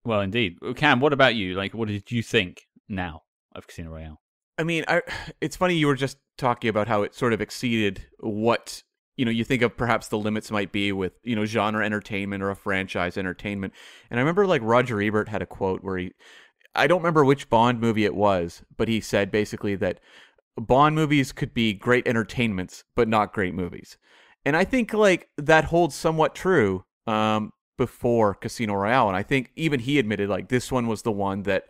Well, indeed. Cam, what about you? Like, what did you think now of Casino Royale? I mean, it's funny you were just talking about how it sort of exceeded what you think of perhaps the limits might be with, genre entertainment or a franchise entertainment. And I remember like Roger Ebert had a quote where I don't remember which Bond movie it was, but he said basically that Bond movies could be great entertainments, but not great movies. And I think like that holds somewhat true before Casino Royale. And I think even he admitted like this one was the one that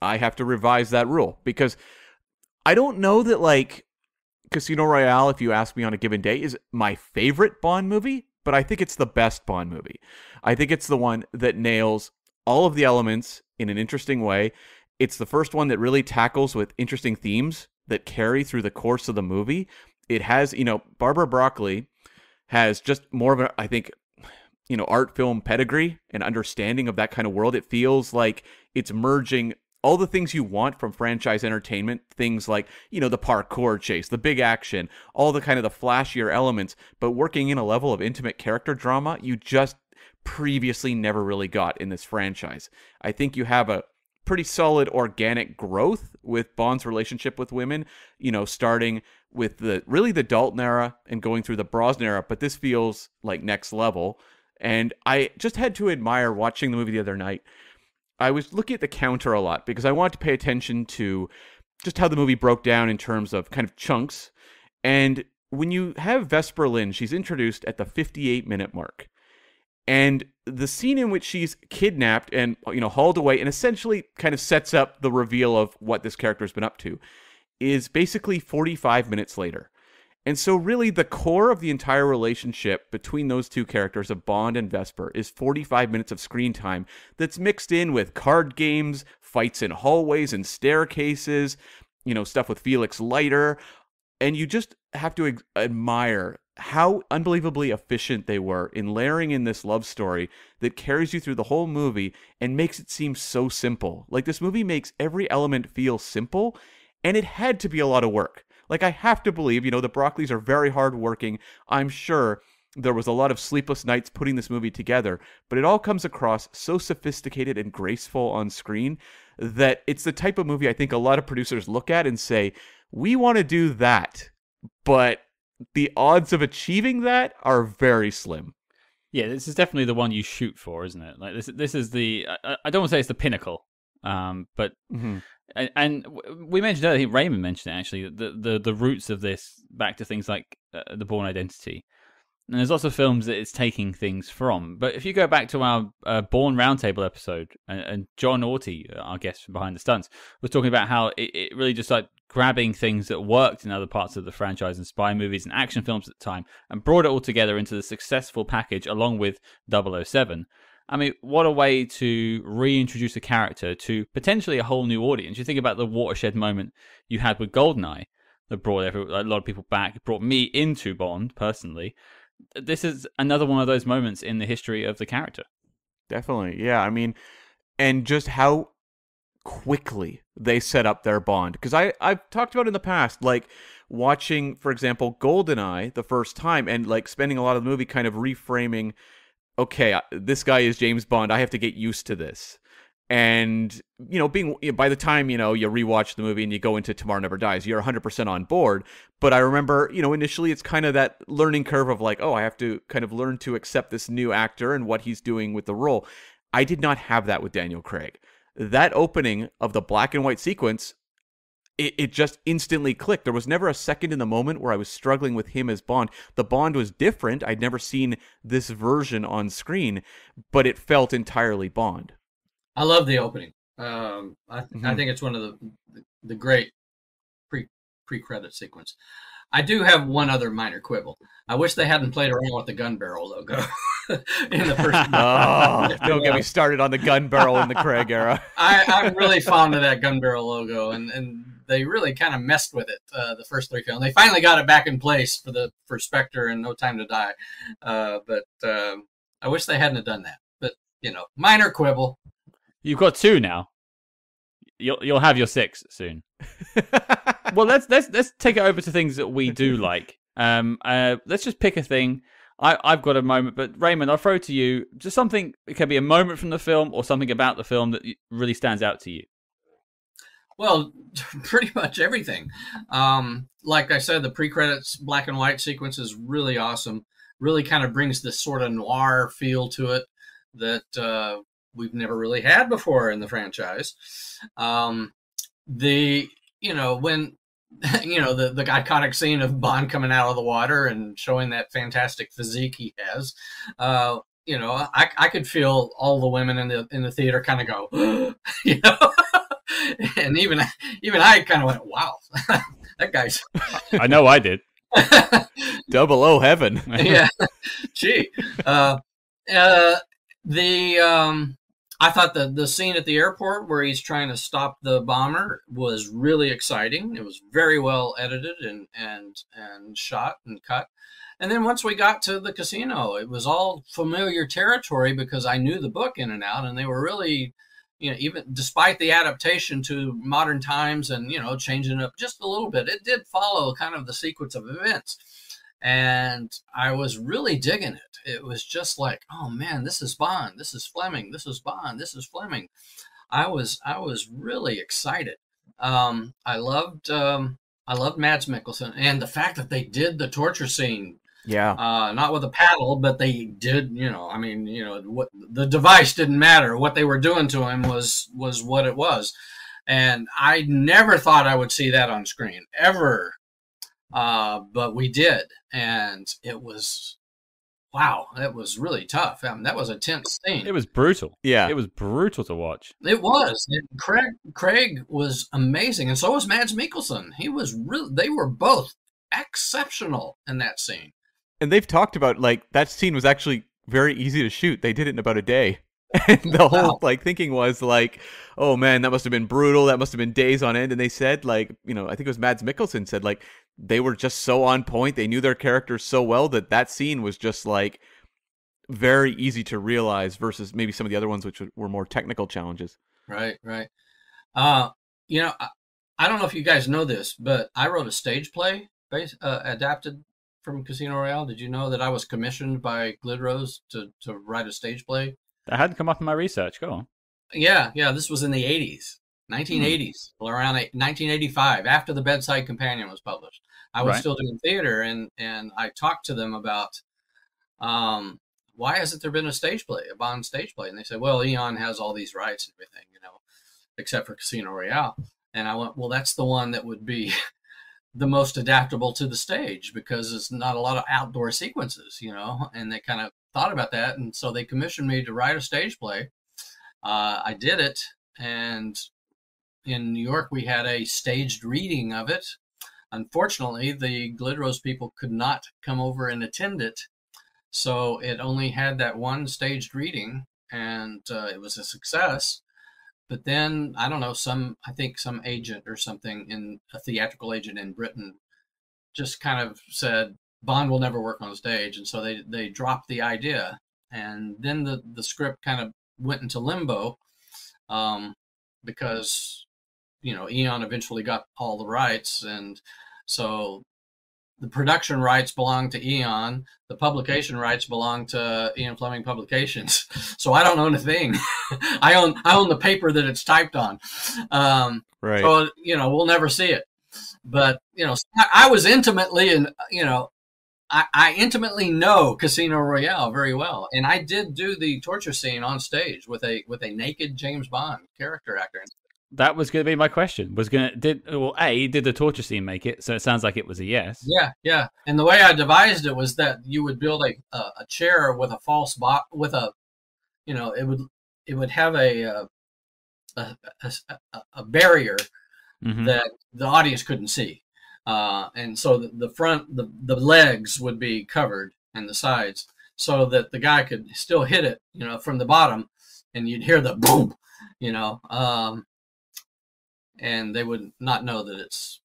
I have to revise that rule, because I don't know that like Casino Royale, if you ask me on a given day, is my favorite Bond movie, but I think it's the best Bond movie. I think it's the one that nails all of the elements in an interesting way. It's the first one that really tackles with interesting themes that carry through the course of the movie. It has, Barbara Broccoli has just more of a, I think, art film pedigree and understanding of that kind of world. It feels like it's merging all the things you want from franchise entertainment, things like, the parkour chase, the big action, all the kind of the flashier elements, but working in a level of intimate character drama you just previously never really got in this franchise. I think you have a pretty solid organic growth with Bond's relationship with women, starting with the Dalton era and going through the Brosnan era, but this feels like next level. And I just had to admire watching the movie the other night. I was looking at the counter a lot because I wanted to pay attention to just how the movie broke down in terms of kind of chunks. And when you have Vesper Lynd, she's introduced at the 58-minute mark. And the scene in which she's kidnapped and, hauled away and essentially kind of sets up the reveal of what this character has been up to is basically 45 minutes later. And so really the core of the entire relationship between those two characters of Bond and Vesper is 45 minutes of screen time that's mixed in with card games, fights in hallways and staircases, stuff with Felix Leiter. And you just have to admire how unbelievably efficient they were in layering in this love story that carries you through the whole movie and makes it seem so simple. Like, this movie makes every element feel simple, and it had to be a lot of work. Like, I have to believe, the Broccoli's are very hardworking. I'm sure there was a lot of sleepless nights putting this movie together, but it all comes across so sophisticated and graceful on screen that it's the type of movie I think a lot of producers look at and say, we want to do that, but the odds of achieving that are very slim. Yeah, this is definitely the one you shoot for, isn't it? Like, this is the, I don't want to say it's the pinnacle, but... Mm-hmm. And we mentioned earlier, I think Raymond mentioned it actually, the roots of this back to things like The Bourne Identity. And there's lots of films that it's taking things from. But if you go back to our Bourne Roundtable episode, and John Orty, our guest from Behind the Stunts, was talking about how it really just like grabbing things that worked in other parts of the franchise and spy movies and action films at the time and brought it all together into the successful package along with 007. I mean, what a way to reintroduce a character to potentially a whole new audience. You think about the watershed moment you had with GoldenEye that brought a lot of people back. It brought me into Bond, personally. This is another one of those moments in the history of the character. Definitely, yeah. I mean, and just how quickly they set up their Bond. Because I've talked about in the past, like, watching, for example, GoldenEye the first time and, like, spending a lot of the movie kind of reframing okay, this guy is James Bond. I have to get used to this. And, being by the time, you rewatch the movie and you go into Tomorrow Never Dies, you're 100% on board. But I remember, initially it's kind of that learning curve of like, oh, I have to kind of learn to accept this new actor and what he's doing with the role. I did not have that with Daniel Craig. That opening of the black and white sequence, it just instantly clicked. There was never a second in the moment where I was struggling with him as Bond. The Bond was different. I'd never seen this version on screen, but it felt entirely Bond. I love the opening. I think it's one of the great pre-credit sequence. I do have one other minor quibble. I wish they hadn't played around with the gun barrel logo in the first. Don't get me started on the gun barrel in the Craig era. I'm really fond of that gun barrel logo, and they really kind of messed with it the first three films. They finally got it back in place for Spectre and No Time to Die, but I wish they hadn't have done that. But minor quibble. You've got 2 now. You'll have your 6 soon. Well, let's take it over to things that we do like. Let's just pick a thing. I've got a moment, but Raymond, I'll throw it to you. Just something. It can be a moment from the film or something about the film that really stands out to you. Well, pretty much everything. Like I said, the pre-credits black and white sequence is really awesome. Really kind of brings this sort of noir feel to it that we've never really had before in the franchise. When the iconic scene of Bond coming out of the water and showing that fantastic physique he has, I could feel all the women in the theater kind of go, and even I kind of went, wow, that guy's. I know I did. 00 heaven. Yeah, gee. I thought the scene at the airport where he's trying to stop the bomber was really exciting. It was very well edited and shot and cut. And then once we got to the casino, it was all familiar territory because I knew the book in and out, and they were really, even despite the adaptation to modern times and, changing it up just a little bit, it did follow kind of the sequence of events. And I was really digging it. It was just like, oh man, this is Bond, this is Fleming, this is Bond, this is Fleming. I was really excited. I loved Mads Mikkelsen and the fact that they did the torture scene. Yeah. Not with a paddle, but they did. What the device didn't matter. What they were doing to him was what it was, and I never thought I would see that on screen ever. But we did, and it was, wow, that was really tough. That was a tense scene. It was brutal. Yeah. It was brutal to watch. It was. Craig was amazing, and so was Mads Mikkelsen. They were both exceptional in that scene. And they've talked about, like, that scene was actually very easy to shoot. They did it in about a day. And the whole thinking was like, oh man, that must have been brutal. That must have been days on end. And they said, like, I think it was Mads Mikkelsen said, like, they were just so on point. They knew their characters so well that scene was just like very easy to realize versus maybe some of the other ones, which were more technical challenges. Right. I don't know if you guys know this, but I wrote a stage play adapted from Casino Royale. Did you know that I was commissioned by Glidrose to write a stage play? That hadn't come up in my research. Go on. Yeah. This was in the 80s, 1980s, around 1985, after The Bedside Companion was published. I was still doing theater, and I talked to them about why hasn't there been a Bond stage play? And they said, well, Eon has all these rights and everything, except for Casino Royale. And I went, well, that's the one that would be the most adaptable to the stage because it's not a lot of outdoor sequences, and they kind of thought about that. And so they commissioned me to write a stage play. I did it. And in New York, we had a staged reading of it. Unfortunately, the Glidrose people could not come over and attend it. So it only had that one staged reading, and it was a success. But then, I don't know, I think some agent or something, a theatrical agent in Britain, just kind of said, Bond will never work on stage. And so they dropped the idea. And then the script kind of went into limbo because, Eon eventually got all the rights. And so the production rights belong to Eon. The publication rights belong to Ian Fleming Publications. So I don't own a thing. I own the paper that it's typed on. Right. So, we'll never see it. But, I was intimately, I intimately know Casino Royale very well. And I did do the torture scene on stage with a naked James Bond character actor. That was going to be my question. Did the torture scene make it? So it sounds like it was a yes. Yeah. And the way I devised it was that you would build a chair with a false it would have a barrier that the audience couldn't see, and so the front, the legs would be covered and the sides, so that the guy could still hit it, from the bottom, and you'd hear the boom, and they would not know that it's,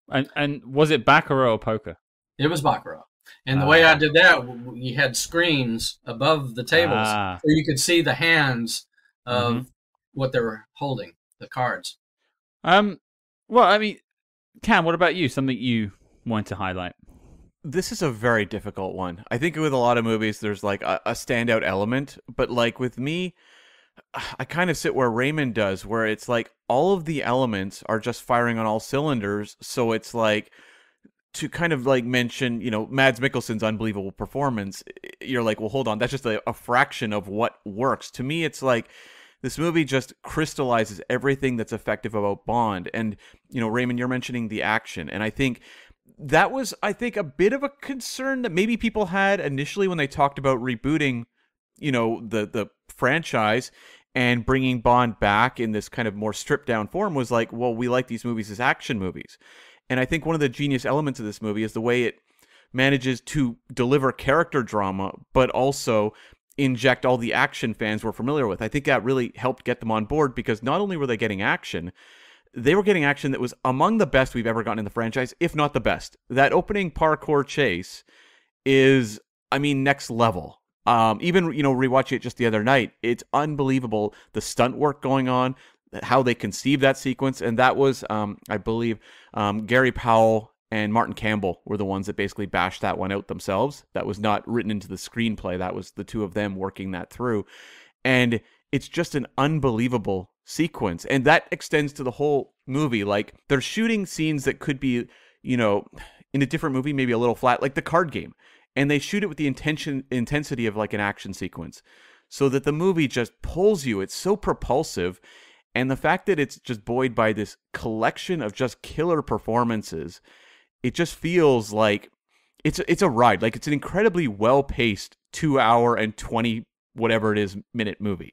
And was it baccarat or poker? It was baccarat. And the way I did that, you had screens above the tables, so you could see the hands of what they were holding, the cards. Well, I mean, Cam, what about you? Something you want to highlight? This is a very difficult one. I think with a lot of movies, there's like a standout element, but like with me, I kind of sit where Raymond does, where it's like all of the elements are just firing on all cylinders. So it's like, to kind of like mention, Mads Mikkelsen's unbelievable performance, you're like, well, hold on, that's just a fraction of what works. To me, it's like this movie just crystallizes everything that's effective about Bond. And, Raymond, you're mentioning the action. And I think that was, a bit of a concern that maybe people had initially when they talked about rebooting, the franchise and bringing Bond back in this kind of more stripped down form, was like, well, we like these movies as action movies. And I think one of the genius elements of this movie is the way it manages to deliver character drama, but also inject all the action fans were familiar with. I think that really helped get them on board, because not only were they getting action, they were getting action that was among the best we've ever gotten in the franchise, if not the best. That opening parkour chase is, next level. Even, rewatching it just the other night, it's unbelievable, the stunt work going on, how they conceived that sequence. And that was, I believe, Gary Powell and Martin Campbell were the ones that basically bashed that one out themselves. That was not written into the screenplay. That was the two of them working that through. And it's just an unbelievable sequence. And that extends to the whole movie. Like, they're shooting scenes that could be, in a different movie, maybe a little flat, like the card game. And they shoot it with the intensity of like an action sequence, so that the movie just pulls you. It's so propulsive. And the fact that it's just buoyed by this collection of just killer performances, it just feels like it's a ride. Like, it's an incredibly well-paced 2 hour and 20 whatever it is minute movie.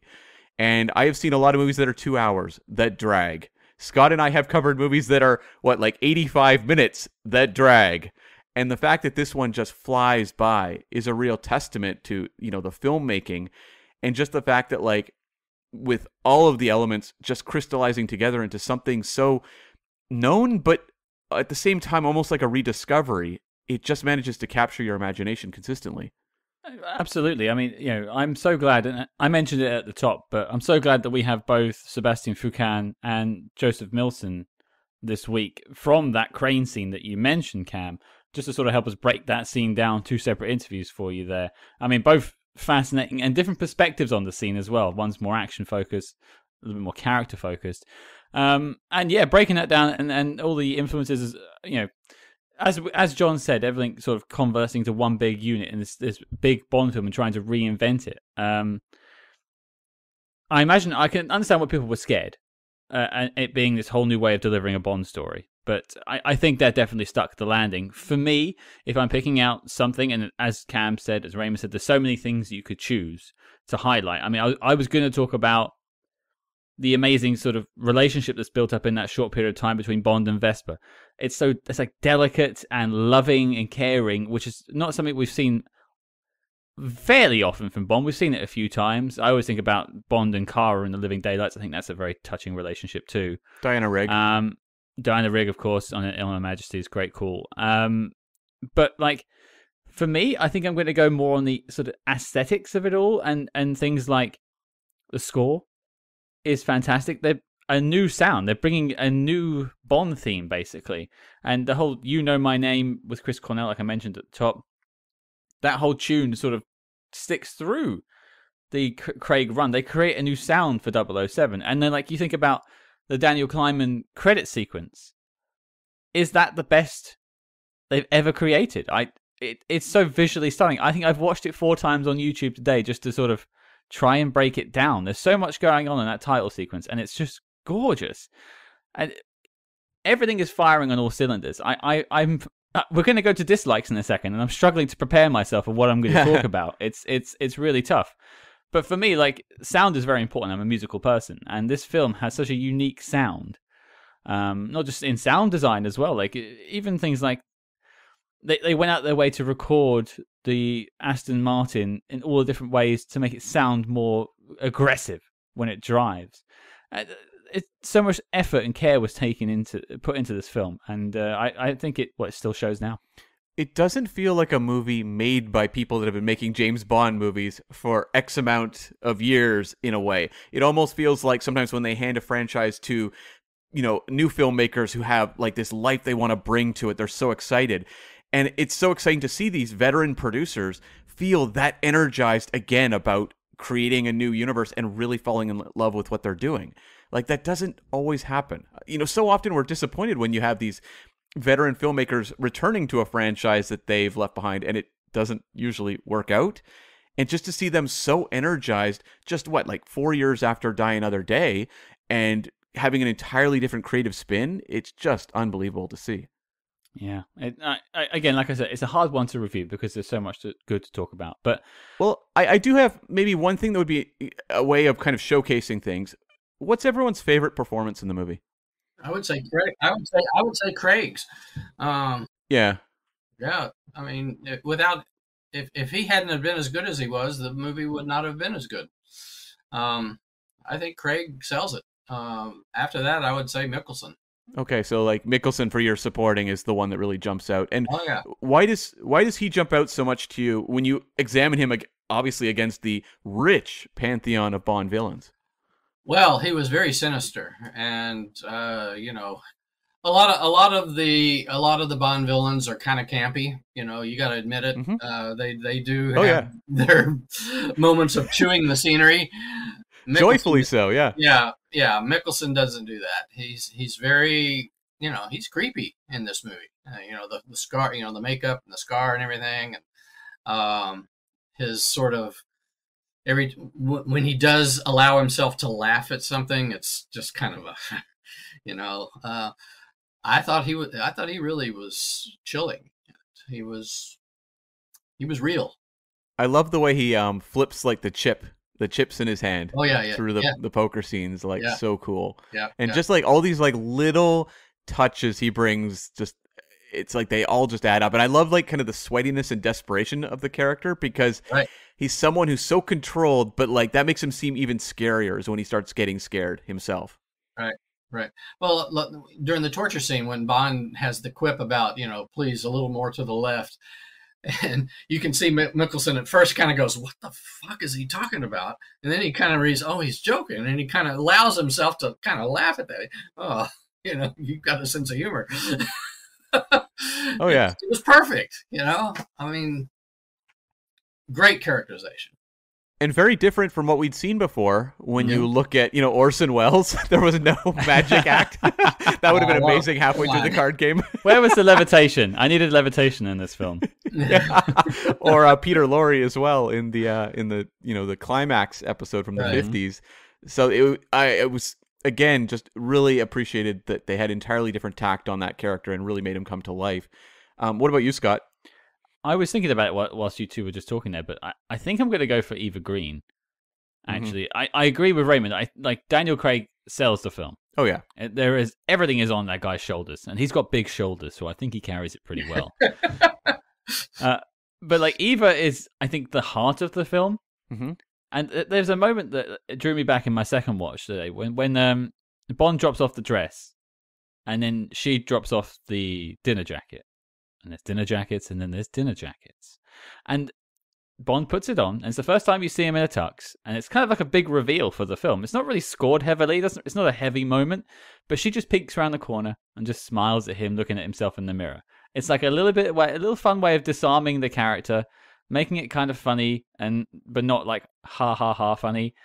And I have seen a lot of movies that are 2 hours that drag. Scott and I have covered movies that are, like 85 minutes that drag. And the fact that this one just flies by is a real testament to, the filmmaking, and just the fact that, like, with all of the elements just crystallizing together into something so known, but at the same time almost like a rediscovery, it just manages to capture your imagination consistently. Absolutely. I'm so glad, and I mentioned it at the top, but I'm so glad that we have both Sebastian Foucan and Joseph Milson this week from that crane scene that you mentioned, Cam, just to sort of help us break that scene down. 2 separate interviews for you there. Both fascinating and different perspectives on the scene as well. One's more action focused, a little bit more character focused. And yeah, breaking that down and all the influences, as John said, everything sort of conversing to one big unit in this big Bond film and trying to reinvent it. I imagine I can understand why people were scared, and it being this whole new way of delivering a Bond story. But I think that definitely stuck the landing. For me, if I'm picking out something, and as Cam said, as Raymond said, there's so many things you could choose to highlight. I was going to talk about the amazing sort of relationship that's built up in that short period of time between Bond and Vesper. It's like delicate and loving and caring, which is not something we've seen fairly often from Bond. We've seen it a few times. I always think about Bond and Kara in The Living Daylights. I think that's a very touching relationship too. Diana Rigg. Diana Rigg, of course, on Her Majesty's great call. But like, for me, I think I'm going to go more on the sort of aesthetics of it all, and things like the score is fantastic. a new sound. They're bringing a new Bond theme, basically. And the whole "You Know My Name" with Chris Cornell, like I mentioned at the top, that whole tune sort of sticks through the Craig run. They create a new sound for 007. And then, like, you think about the Daniel Kleinman credit sequence. Is that the best they've ever created? It's so visually stunning. I think I've watched it 4 times on YouTube today just to sort of try and break it down. There's so much going on in that title sequence, and it's just gorgeous. And everything is firing on all cylinders. I'm we're going to go to dislikes in a second, and I'm struggling to prepare myself for what I'm going to talk about. It's really tough. But for me, like, sound is very important. I'm a musical person, and this film has such a unique sound. Not just in sound design as well. Like, even things like they went out their way to record the Aston Martin in all the different ways to make it sound more aggressive when it drives. So much effort and care was put into this film, and I think it still shows now. It doesn't feel like a movie made by people that have been making James Bond movies for X amount of years, in a way. It almost feels like sometimes when they hand a franchise to, new filmmakers who have like this life they want to bring to it, they're so excited. And it's so exciting to see these veteran producers feel that energized again about creating a new universe and really falling in love with what they're doing. Like, that doesn't always happen. So often we're disappointed when you have these veteran filmmakers returning to a franchise that they've left behind, and it doesn't usually work out. And just to see them so energized, just 4 years after Die Another Day, and having an entirely different creative spin, it's just unbelievable to see. Yeah. Again, like I said, it's a hard one to review because there's so much good to talk about. But I do have maybe one thing that would be a way of kind of showcasing things. What's everyone's favorite performance in the movie? I would say Craig. I would say Craig's. Yeah. Yeah. I mean, if he hadn't have been as good as he was, the movie would not have been as good. I think Craig sells it. After that, I would say Mikkelsen. Okay, so like Mikkelsen for your supporting is the one that really jumps out. And yeah. Why does he jump out so much to you when you examine him, obviously against the rich pantheon of Bond villains? Well, he was very sinister, and a lot of the Bond villains are kind of campy. You got to admit it. Mm-hmm. They do have their moments of chewing the scenery. Joyfully so, yeah. Yeah. Mikkelsen doesn't do that. He's very, he's creepy in this movie. The scar, the makeup and the scar and everything, and his sort of when he does allow himself to laugh at something, it's just kind of a, I thought he really was chilling. He was real. I love the way he flips like the chips in his hand. Oh yeah. Through the poker scenes, so cool. Yeah. And just like all these like little touches he brings, just it's like they all just add up. And I love like kind of the sweatiness and desperation of the character, because he's someone who's so controlled, but like that makes him seem even scarier is when he starts getting scared himself. Right. Well, look, during the torture scene when Bond has the quip about, please a little more to the left, and you can see Mikkelsen at first kind of goes, what the fuck is he talking about? And then he kind of reads, oh, he's joking. And he kind of allows himself to kind of laugh at that. Oh, you've got a sense of humor. Oh, yeah. It was perfect, I mean, great characterization. And very different from what we'd seen before. When you look at, Orson Welles, there was no magic act. That would have been amazing halfway through the card game. Where was the levitation? I needed levitation in this film. Yeah. Or Peter Lorre as well in the climax episode from the 50s. So it was, again, just really appreciated that they had entirely different tact on that character and really made him come to life. What about you, Scott? I was thinking about it whilst you two were just talking there, but I think I'm going to go for Eva Green. Actually, I agree with Raymond. I like Daniel Craig sells the film. Oh yeah, everything is on that guy's shoulders, and he's got big shoulders, so I think he carries it pretty well. But like Eva is, I think, the heart of the film. Mm-hmm. And there's a moment that drew me back in my second watch today when Bond drops off the dress, and then she drops off the dinner jacket. And there's dinner jackets, and then there's dinner jackets. And Bond puts it on, and it's the first time you see him in a tux, and it's kind of like a big reveal for the film. It's not really scored heavily, it's not a heavy moment, but she just peeks around the corner and just smiles at him looking at himself in the mirror. It's like a little fun way of disarming the character, making it kind of funny, but not like ha ha ha funny.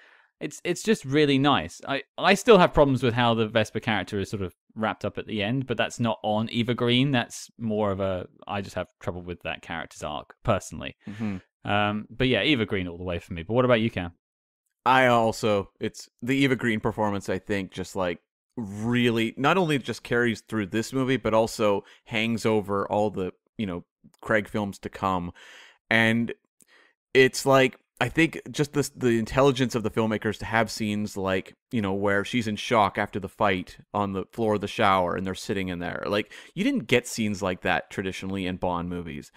It's just really nice. I still have problems with how the Vesper character is sort of wrapped up at the end, but that's not on Eva Green. That's more of I just have trouble with that character's arc, personally. But yeah, Eva Green all the way for me. But what about you, Cam? It's the Eva Green performance, I think, just like really not only just carries through this movie, but also hangs over all the, Craig films to come. And it's like, I think just the intelligence of the filmmakers to have scenes like, where she's in shock after the fight on the floor of the shower and they're sitting in there. Like, you didn't get scenes like that traditionally in Bond movies.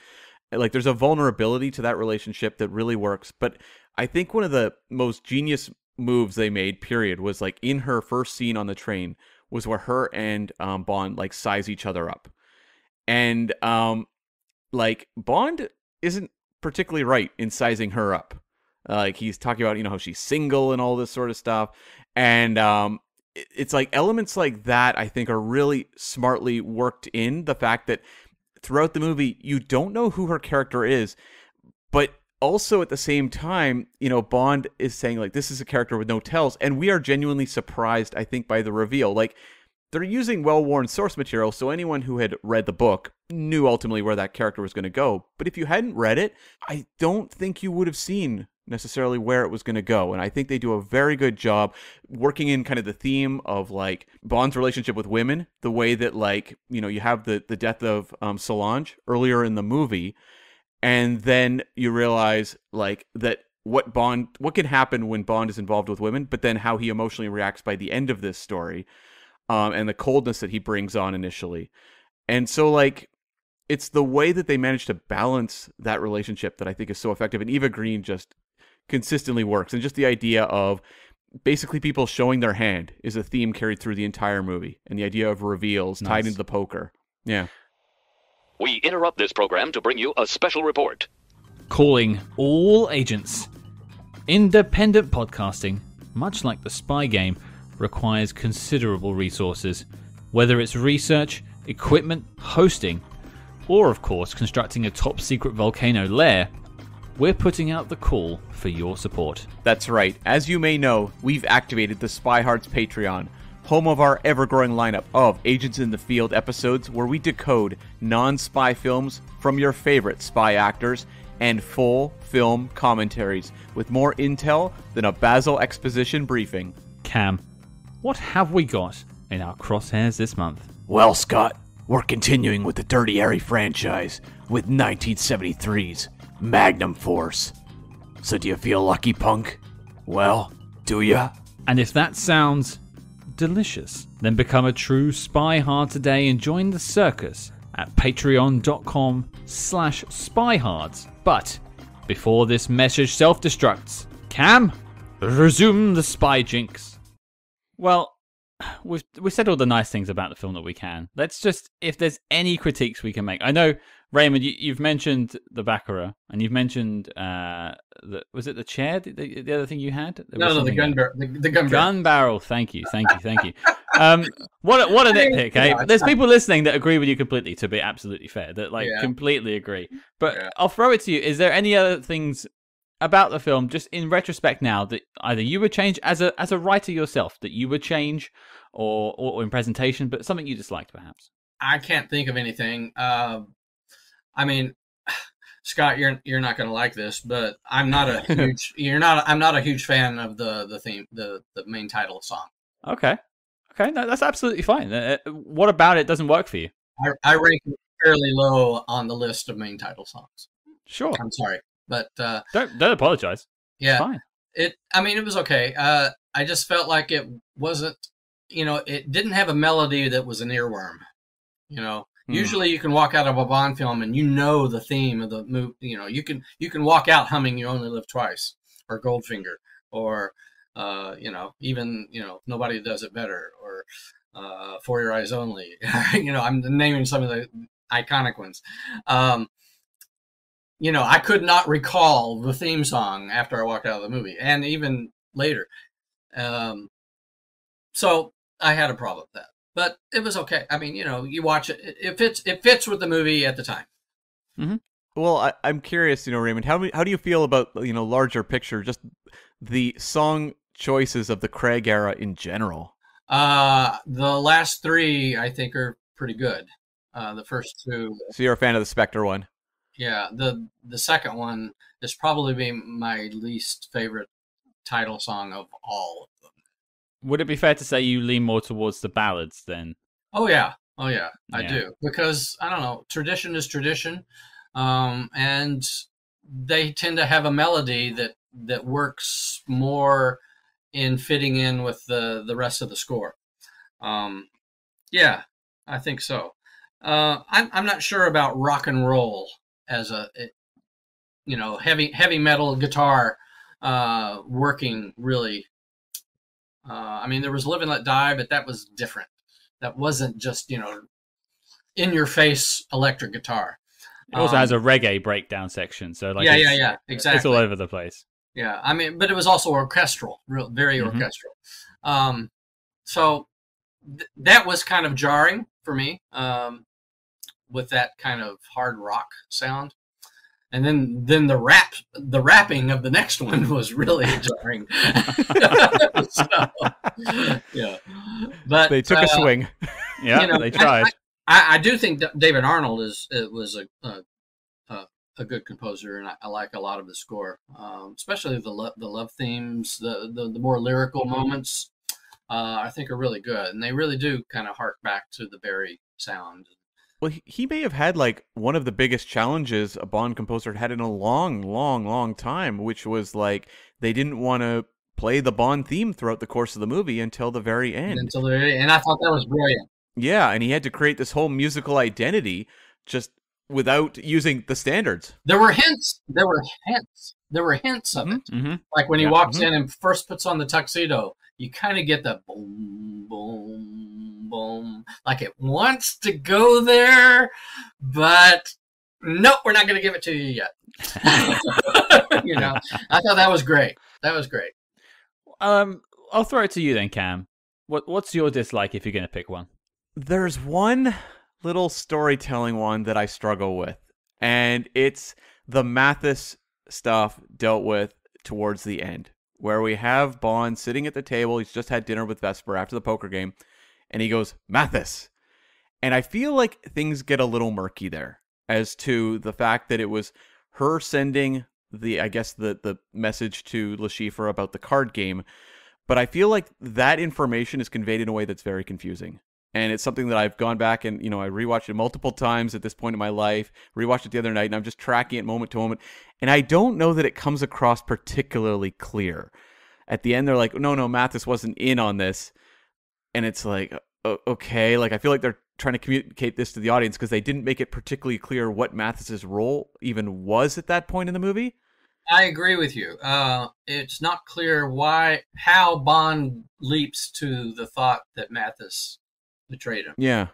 Like, there's a vulnerability to that relationship that really works. But I think one of the most genius moves they made, period, was like in her first scene on the train was where her and Bond like size each other up. And like, Bond isn't particularly right in sizing her up. Like, he's talking about, how she's single and all this sort of stuff. And it's like elements like that, I think, are really smartly worked in. The fact that throughout the movie, you don't know who her character is, but also at the same time, Bond is saying, like, this is a character with no tells. And we are genuinely surprised, I think, by the reveal. Like, they're using well-worn source material, so anyone who had read the book knew ultimately where that character was going to go. But if you hadn't read it, I don't think you would have seen necessarily where it was going to go. And I think they do a very good job working in kind of the theme of like Bond's relationship with women, the way that like, you have the death of Solange earlier in the movie. And then you realize like that what can happen when Bond is involved with women, but then how he emotionally reacts by the end of this story, and the coldness that he brings on initially. And so like, it's the way that they manage to balance that relationship that I think is so effective. And Eva Green just consistently works. And just the idea of basically people showing their hand is a theme carried through the entire movie. And the idea of reveals tied into the poker. Yeah. We interrupt this program to bring you a special report. Calling all agents. Independent podcasting, much like the spy game, requires considerable resources. Whether it's research, equipment, hosting, or of course constructing a top secret volcano lair, we're putting out the call for your support. That's right. As you may know, we've activated the SpyHards Patreon, home of our ever-growing lineup of Agents in the Field episodes where we decode non-spy films from your favorite spy actors and full film commentaries with more intel than a Basil exposition briefing. Cam, what have we got in our crosshairs this month? Well, Scott, we're continuing with the Dirty Harry franchise with 1973's Magnum Force. So do you feel lucky, punk? Well, do ya? And if that sounds delicious, then become a true spy hard today and join the circus at patreon.com/spyhards. But before this message self-destructs, Cam, resume the spy jinx. Well, we've said all the nice things about the film that we can. Let's just, if there's any critiques we can make. I know, Raymond, you've mentioned the Baccarat, and you've mentioned, was it the chair, the other thing you had? No, the gun barrel. The gun barrel. Gun barrel, thank you. What a nitpick, eh? There's people listening that agree with you completely, to be absolutely fair, that completely agree. But I'll throw it to you. Is there any other things about the film, just in retrospect now, that either you would change as a writer yourself, that you would change, or in presentation, but something you disliked perhaps? I can't think of anything. I mean, Scott, you're not going to like this, but I'm not a huge I'm not a huge fan of the theme, the main title song. Okay, no, that's absolutely fine. What about it doesn't work for you? I rank it fairly low on the list of main title songs. Sure, I'm sorry, but don't apologize. Yeah, it's fine. It was okay. I just felt like it wasn't. It didn't have a melody that was an earworm. Usually you can walk out of a Bond film and the theme of the movie. You can walk out humming "You Only Live Twice" or Goldfinger or even Nobody Does It Better or For Your Eyes Only. I'm naming some of the iconic ones. I could not recall the theme song after I walked out of the movie, and even later. So I had a problem with that, but it was okay. I mean, you watch it; it fits with the movie at the time. Mm-hmm. Well, I'm curious, Raymond, how do you feel about, larger picture, just the song choices of the Craig era in general? The last three, I think, are pretty good. The first two. So you're a fan of the Spectre one? Yeah, the second one is probably my least favorite title song of all of them. Would it be fair to say you lean more towards the ballads then? Oh yeah, I do, because I don't know, tradition is tradition, and they tend to have a melody that works more in fitting in with the rest of the score. Yeah, I think so. I'm not sure about rock and roll as a heavy metal guitar working really. I mean, there was Live and Let Die, but that was different. That wasn't just in your face electric guitar. It also has a reggae breakdown section, so like yeah, exactly. It's all over the place. Yeah, I mean, but it was also orchestral, very orchestral. So that was kind of jarring for me, with that kind of hard rock sound. And then the rapping of the next one was really jarring. Yeah, but they took a swing. Yeah, they tried. I do think that David Arnold was a good composer, and I like a lot of the score, especially the love themes, the more lyrical moments. I think are really good, and they really do kind of hark back to the Barry sound. Well, he may have had like one of the biggest challenges a Bond composer had in a long time, which was like they didn't want to play the Bond theme throughout the course of the movie until the very end. And I thought that was brilliant. Yeah, and he had to create this whole musical identity just without using the standards. There were hints of it. Mm-hmm. Like when he walks in and first puts on the tuxedo, you kind of get the boom, boom, boom. Like it wants to go there, but nope, we're not going to give it to you yet. I thought that was great. I'll throw it to you then, Cam. What's your dislike if you're going to pick one? There's one little storytelling one that I struggle with, and it's the Mathis stuff dealt with towards the end, where we have Bond sitting at the table. He's just had dinner with Vesper after the poker game, and he goes, Mathis. And I feel like things get a little murky there as to the fact that it was her sending the message to Le Chiffre about the card game, but I feel like that information is conveyed in a way that's very confusing. And it's something that I've gone back and, I rewatched it multiple times at this point in my life, rewatched it the other night, and I'm just tracking it moment to moment. And I don't know that it comes across particularly clear. At the end, they're like, no, Mathis wasn't in on this. And it's like, okay, like I feel like they're trying to communicate this to the audience because they didn't make it particularly clear what Mathis's role even was at that point in the movie. I agree with you. It's not clear how Bond leaps to the thought that Mathis betrayed him. Yeah.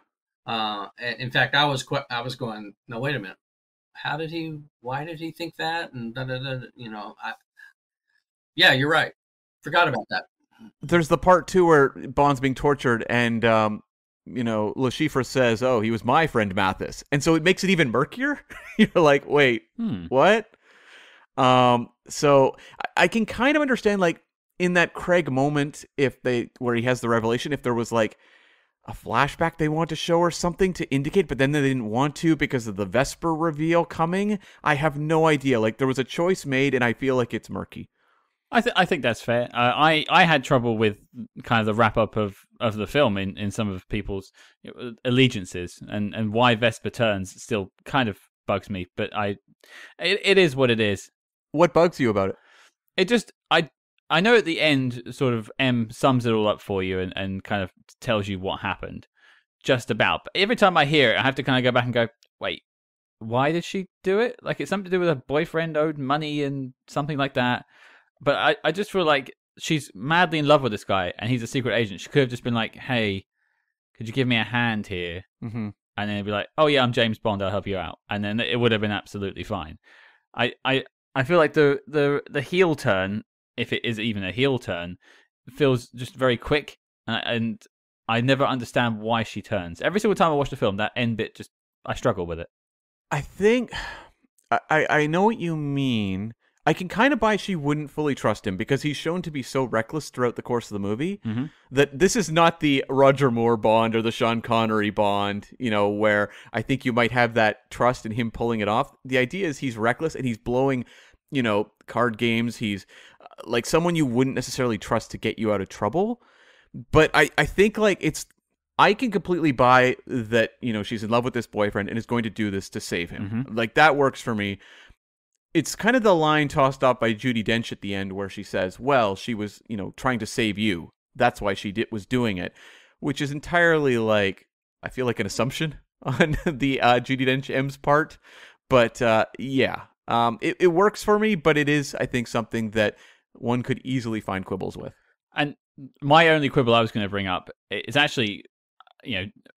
In fact, I was going, no, wait a minute. Why did he think that? And yeah, you're right. Forgot about that. There's the part too where Bond's being tortured and, Le Chiffre says, oh, he was my friend Mathis. And so it makes it even murkier. You're like, wait, what? So I can kind of understand, like, in that Craig moment, where he has the revelation, if there was like a flashback they want to show or something to indicate, but then they didn't want to because of the Vesper reveal coming. I have no idea. Like, there was a choice made, and I feel like it's murky. I think that's fair. I had trouble with kind of the wrap up of the film in some of people's allegiances, and why Vesper turns still kind of bugs me. But it is what it is. What bugs you about it? It just I know at the end sort of M sums it all up for you and kind of tells you what happened, just about. But every time I hear it, I have to kind of go back and go, wait, why did she do it? Like, it's something to do with her boyfriend owed money and something like that. But I just feel like she's madly in love with this guy, and he's a secret agent. She could have just been like, hey, could you give me a hand here? Mm-hmm. And then it'd be like, oh yeah, I'm James Bond, I'll help you out. And then it would have been absolutely fine. I feel like the heel turn, if it is even a heel turn, feels just very quick, and I never understand why she turns. Every single time I watch the film, that end bit I struggle with it. I think I know what you mean. I can kind of buy she wouldn't fully trust him because he's shown to be so reckless throughout the course of the movie that this is not the Roger Moore Bond or the Sean Connery Bond, where I think you might have that trust in him pulling it off. The idea is he's reckless and he's blowing, card games. He's like someone you wouldn't necessarily trust to get you out of trouble. But I think I can completely buy that, she's in love with this boyfriend and is going to do this to save him. Like, that works for me. It's kind of the line tossed off by Judi Dench at the end where she says, well, she was, trying to save you. That's why she was doing it, which is entirely I feel like an assumption on the Judi Dench M's part. But yeah, it works for me, but it is, I think, something that one could easily find quibbles with. And my only quibble I was going to bring up is actually,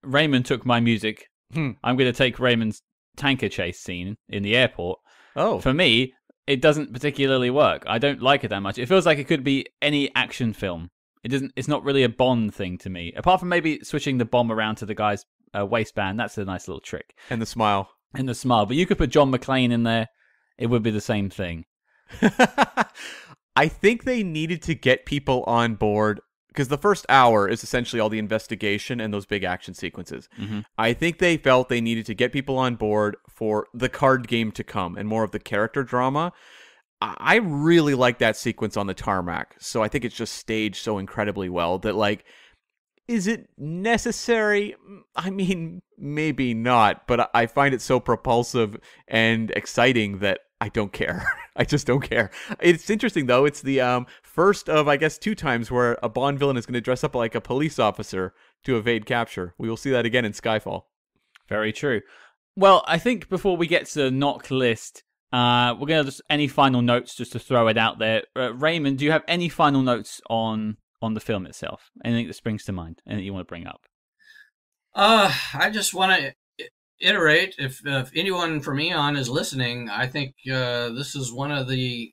Raymond took my music. I'm going to take Raymond's tanker chase scene in the airport. Oh. For me, it doesn't particularly work. I don't like it that much. It feels like it could be any action film. It's not really a Bond thing to me. Apart from maybe switching the bomb around to the guy's waistband. That's a nice little trick. And the smile. But you could put John McClane in there. It would be the same thing. I think they needed to get people on board because the first hour is essentially all the investigation and those big action sequences. I think they felt they needed to get people on board for the card game to come and more of the character drama. I really like that sequence on the tarmac. So I think it's just staged so incredibly well that, is it necessary? I mean, maybe not, but I find it so propulsive and exciting that I don't care. I just don't care. It's interesting, though. It's the first of, I guess, 2 times where a Bond villain is going to dress up like a police officer to evade capture. We will see that again in Skyfall. Very true. Well, I think before we get to the knock list, we're going to just any final notes just to throw it out there. Raymond, do you have any final notes on the film itself? Anything that springs to mind? Anything you want to bring up? I just want to iterate, if anyone from Eon is listening, I think this is one of the,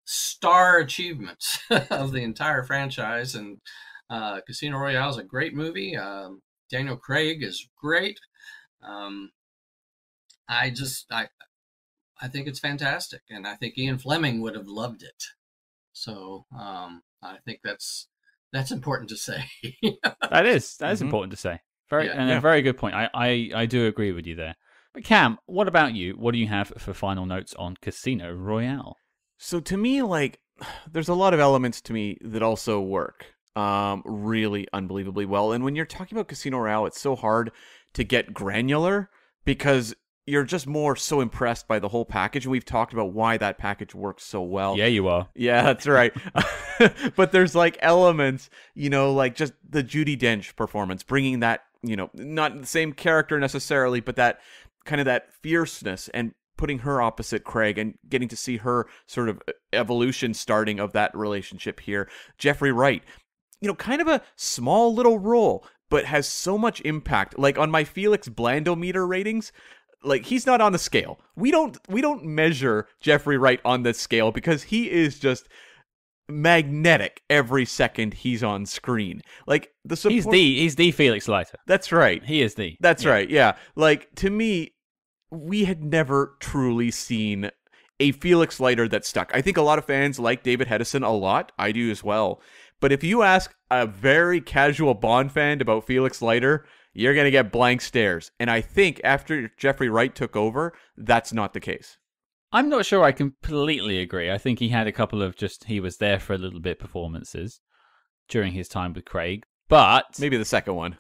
star achievements of the entire franchise. And Casino Royale is a great movie. Daniel Craig is great. I think it's fantastic. And I think Ian Fleming would have loved it. So I think that's important to say. That is important to say. A very good point. I do agree with you there. But Cam, what about you? What do you have for final notes on Casino Royale? So to me, there's a lot of elements to me that also work really unbelievably well. And when you're talking about Casino Royale, it's so hard to get granular because you're just more so impressed by the whole package. And we've talked about why that package works so well. Yeah, you are. Yeah, that's right. But there's elements, just the Judi Dench performance, bringing that, not the same character necessarily, but that kind of that fierceness and putting her opposite Craig and getting to see her sort of evolution starting of that relationship here. Jeffrey Wright, kind of a small little role, but has so much impact. On my Felix Blandometer ratings, he's not on the scale. We don't measure Jeffrey Wright on this scale because he is just magnetic every second he's on screen. The support... he's the Felix Leiter. That's right. He is the. That's right. Yeah. To me, we had never truly seen a Felix Leiter that stuck. I think a lot of fans like David Hedison a lot. I do as well. But if you ask a very casual Bond fan about Felix Leiter, you're going to get blank stares. And I think after Jeffrey Wright took over, that's not the case. I'm not sure I completely agree. I think he had a couple of he was there for a little bit performances during his time with Craig. But maybe the second one.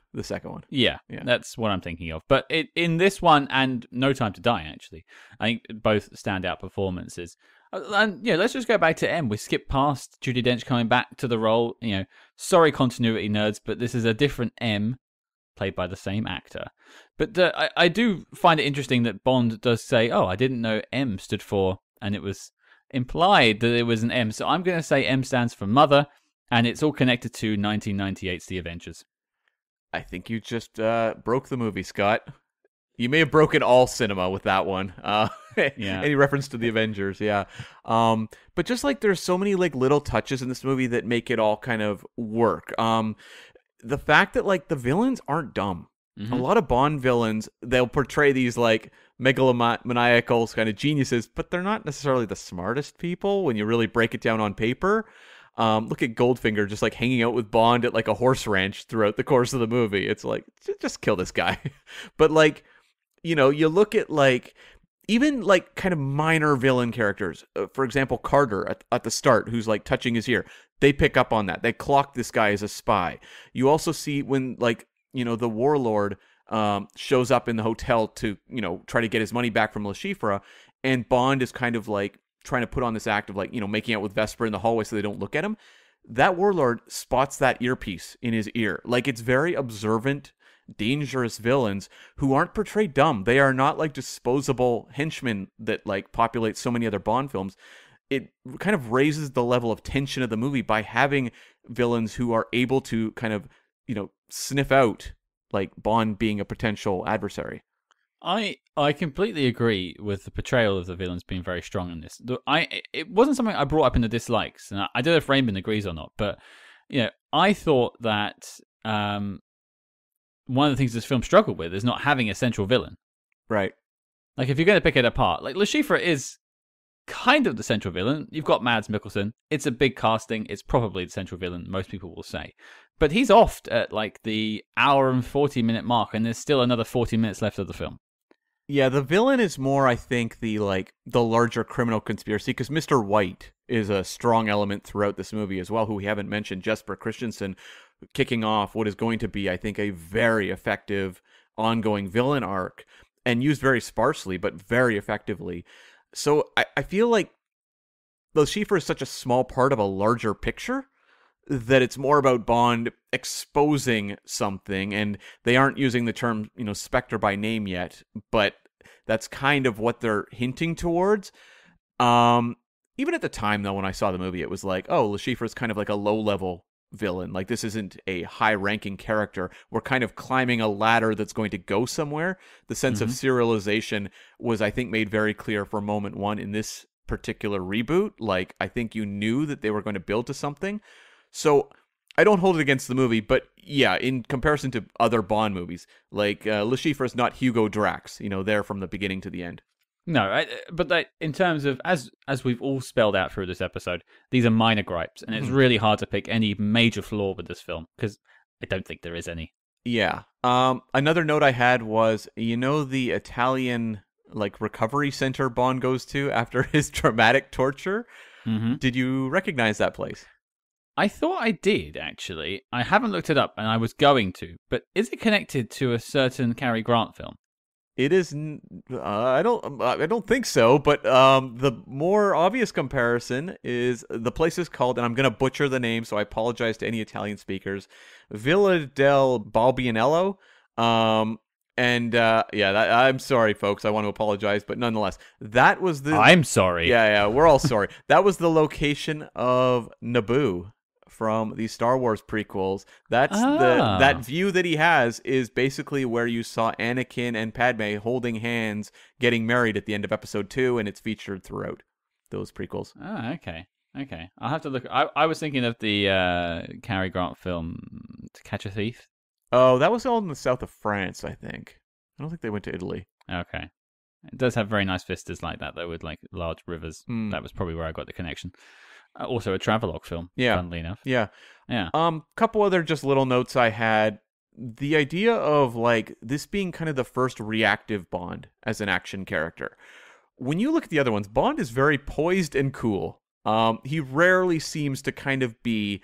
Yeah, that's what I'm thinking of. But in this one and No Time to Die, actually, I think both standout performances. And let's just go back to M. We skipped past Judi Dench coming back to the role. Sorry, continuity nerds, but this is a different M, played by the same actor. But I do find it interesting that Bond does say, "Oh, I didn't know M stood for," and it was implied that it was an M. So I'm going to say M stands for Mother. And it's all connected to 1998's The Avengers. I think you just broke the movie, Scott. You may have broken all cinema with that one. Yeah. Any reference to the Avengers, yeah. But just like there's so many like little touches in this movie that make it all kind of work. The fact that like the villains aren't dumb. A lot of Bond villains, they'll portray these like megalomaniacal kind of geniuses, but they're not necessarily the smartest people when you really break it down on paper. Look at Goldfinger just like hanging out with Bond at like a horse ranch throughout the course of the movie. It's like, just kill this guy. But like, you know, you look at like, even like kind of minor villain characters. For example, Carter at the start, who's like touching his ear. They pick up on that. They clock this guy as a spy. You also see when like, you know, the warlord shows up in the hotel to, you know, try to get his money back from Le Chiffre, and Bond is kind of like trying to put on this act of like, you know, making out with Vesper in the hallway so they don't look at him. That warlord spots that earpiece in his ear. Like, it's very observant, dangerous villains who aren't portrayed dumb. They are not like disposable henchmen that like populate so many other Bond films. It kind of raises the level of tension of the movie by having villains who are able to kind of, you know, sniff out like Bond being a potential adversary. I completely agree with the portrayal of the villains being very strong in this. It wasn't something I brought up in the dislikes, and I don't know if Raymond agrees or not, but you know, I thought that one of the things this film struggled with is not having a central villain. Right. Like, if you're going to pick it apart, like Le Chiffre is kind of the central villain. You've got Mads Mikkelsen. It's a big casting. It's probably the central villain, most people will say. But he's off at like the hour and 40-minute mark, and there's still another 40 minutes left of the film. Yeah, the villain is more, I think, the larger criminal conspiracy, because Mr. White is a strong element throughout this movie as well, who we haven't mentioned, Jesper Christensen, kicking off what is going to be, I think, a very effective ongoing villain arc, and used very sparsely, but very effectively. So I feel like Le Chiffre is such a small part of a larger picture that it's more about Bond exposing something, and they aren't using the term, you know, Spectre by name yet, but that's kind of what they're hinting towards. Even at the time, though, when I saw the movie, it was like, oh, Le Chiffre is kind of like a low-level villain. Like, this isn't a high-ranking character. We're kind of climbing a ladder that's going to go somewhere. The sense of serialization was, I think, made very clear for moment one in this particular reboot. Like, I think you knew that they were going to build to something. So I don't hold it against the movie, but yeah, in comparison to other Bond movies, like Le Chiffre is not Hugo Drax, you know, there from the beginning to the end. No, but that, in terms of, as we've all spelled out through this episode, these are minor gripes, and it's really hard to pick any major flaw with this film, because I don't think there is any. Yeah. Another note I had was, you know, the Italian like recovery center Bond goes to after his traumatic torture? Did you recognize that place? I thought I did, actually. I haven't looked it up, and I was going to, but is it connected to a certain Cary Grant film? It is. I don't think so. But the more obvious comparison is the place is called, and I'm going to butcher the name, so I apologize to any Italian speakers, Villa del Balbianello. I'm sorry, folks. I want to apologize, but nonetheless, that was the. I'm sorry. Yeah, we're all sorry. That was the location of Naboo from the Star Wars prequels. That's that view that he has is basically where you saw Anakin and Padme holding hands, getting married at the end of Episode 2, and it's featured throughout those prequels. Oh, okay. I'll have to look. I was thinking of the Cary Grant film To Catch a Thief. Oh, that was all in the south of France, I think. I don't think they went to Italy. Okay. It does have very nice vistas like that, though, with like large rivers. That was probably where I got the connection. Also a travelogue film, funnily enough. Yeah. Yeah. Couple other just little notes I had. The idea of like this being kind of the first reactive Bond as an action character. When you look at the other ones, Bond is very poised and cool. He rarely seems to kind of be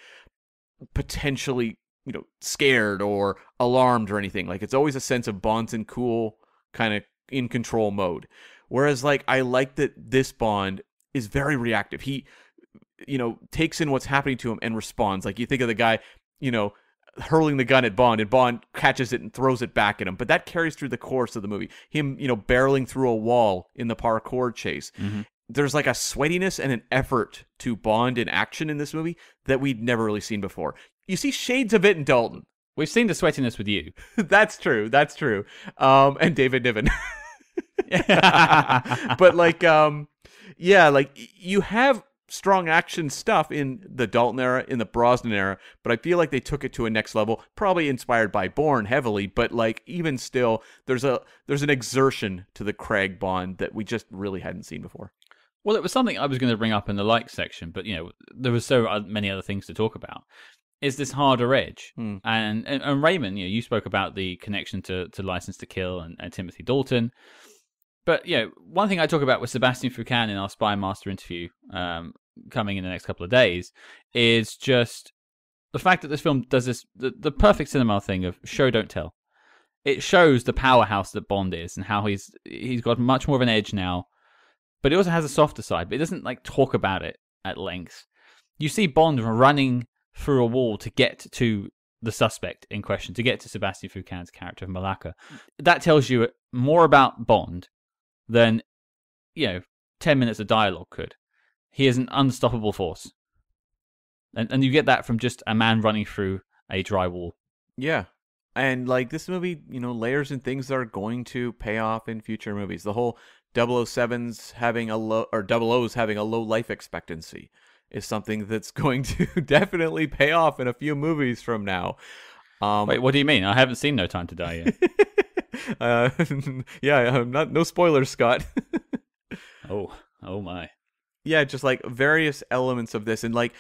potentially, you know, scared or alarmed or anything. Like, it's always a sense of Bond's in cool, kind of in control mode. Whereas, like, I like that this Bond is very reactive. He, you know, takes in what's happening to him and responds. Like, you think of the guy, you know, hurling the gun at Bond, and Bond catches it and throws it back at him. But that carries through the course of the movie. Him, you know, barreling through a wall in the parkour chase. There's like a sweatiness and an effort to Bond in action in this movie that we'd never really seen before. You see shades of it in Dalton. We've seen the sweatiness with you. That's true. That's true. And David Niven. But like, yeah, like you have strong action stuff in the Dalton era, in the Brosnan era, but I feel like they took it to a next level, probably inspired by Bourne heavily, but like even still, there's an exertion to the Craig Bond that we just really hadn't seen before. Well, it was something I was going to bring up in the like section, but there was so many other things to talk about. Is this harder edge? And Raymond, you spoke about the connection to License to Kill and Timothy Dalton. But one thing I talk about with Sebastian Foucan in our Spy Master interview coming in the next couple of days is just the fact that this film does this the perfect cinema thing of show don't tell. It shows the powerhouse that Bond is and how he's got much more of an edge now, but it also has a softer side. But it doesn't like talk about it at length. You see Bond running through a wall to get to the suspect in question, to get to Sebastian Foucan's character of Malacca. That tells you more about Bond than 10 minutes of dialogue could. He is an unstoppable force. And you get that from just a man running through a dry wall. Yeah. And like this movie, layers and things that are going to pay off in future movies. The whole 007's having a low, or 00's having a low life expectancy is something that's going to definitely pay off in a few movies from now. Wait, what do you mean? I haven't seen No Time to Die yet. Yeah, no spoilers, Scott. Oh my. Yeah, just like various elements of this, and like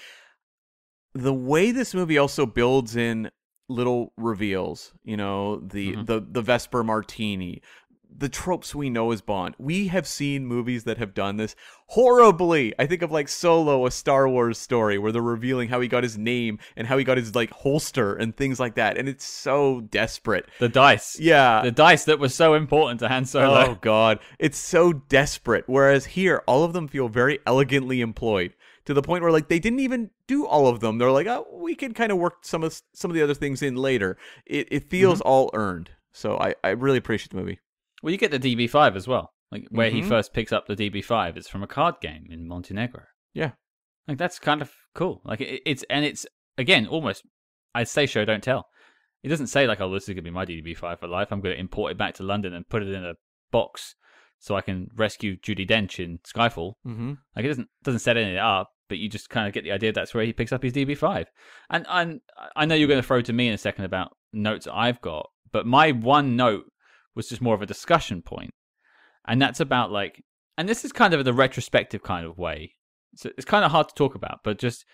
the way this movie also builds in little reveals. The Vesper Martini, the tropes we know as Bond. We have seen movies that have done this horribly. I think of like Solo, a Star Wars story, where they're revealing how he got his name and how he got his like holster and things like that. And it's so desperate. The dice. Yeah. The dice that was so important to Han Solo. Oh, God. It's so desperate. Whereas here, all of them feel very elegantly employed to the point where like they didn't even do all of them. They're like, oh, we can kind of work some of the other things in later. It feels all earned. So I really appreciate the movie. Well, you get the DB5 as well, like where he first picks up the DB5. It's from a card game in Montenegro. Yeah, like that's kind of cool. Like it's again almost, I'd say show don't tell. It doesn't say like, oh, this is gonna be my DB5 for life. I'm gonna import it back to London and put it in a box so I can rescue Judi Dench in Skyfall. Like it doesn't set anything up, but you just kind of get the idea that's where he picks up his DB5. And I know you're going to throw to me in a second about notes I've got, but my one note was just more of a discussion point. And that's about like, and this is kind of in the retrospective kind of way. So it's kind of hard to talk about, but just,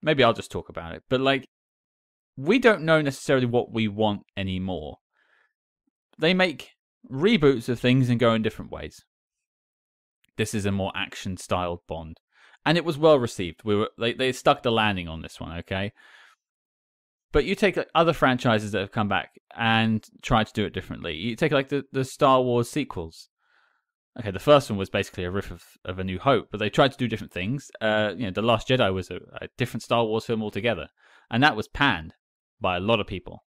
maybe I'll just talk about it. But like, we don't know necessarily what we want anymore. They make reboots of things and go in different ways. This is a more action-styled Bond. And it was well received. They stuck the landing on this one, okay? But you take like, other franchises that have come back and tried to do it differently. You take like the Star Wars sequels. Okay, the first one was basically a riff of A New Hope, but they tried to do different things. The Last Jedi was a different Star Wars film altogether, and that was panned by a lot of people.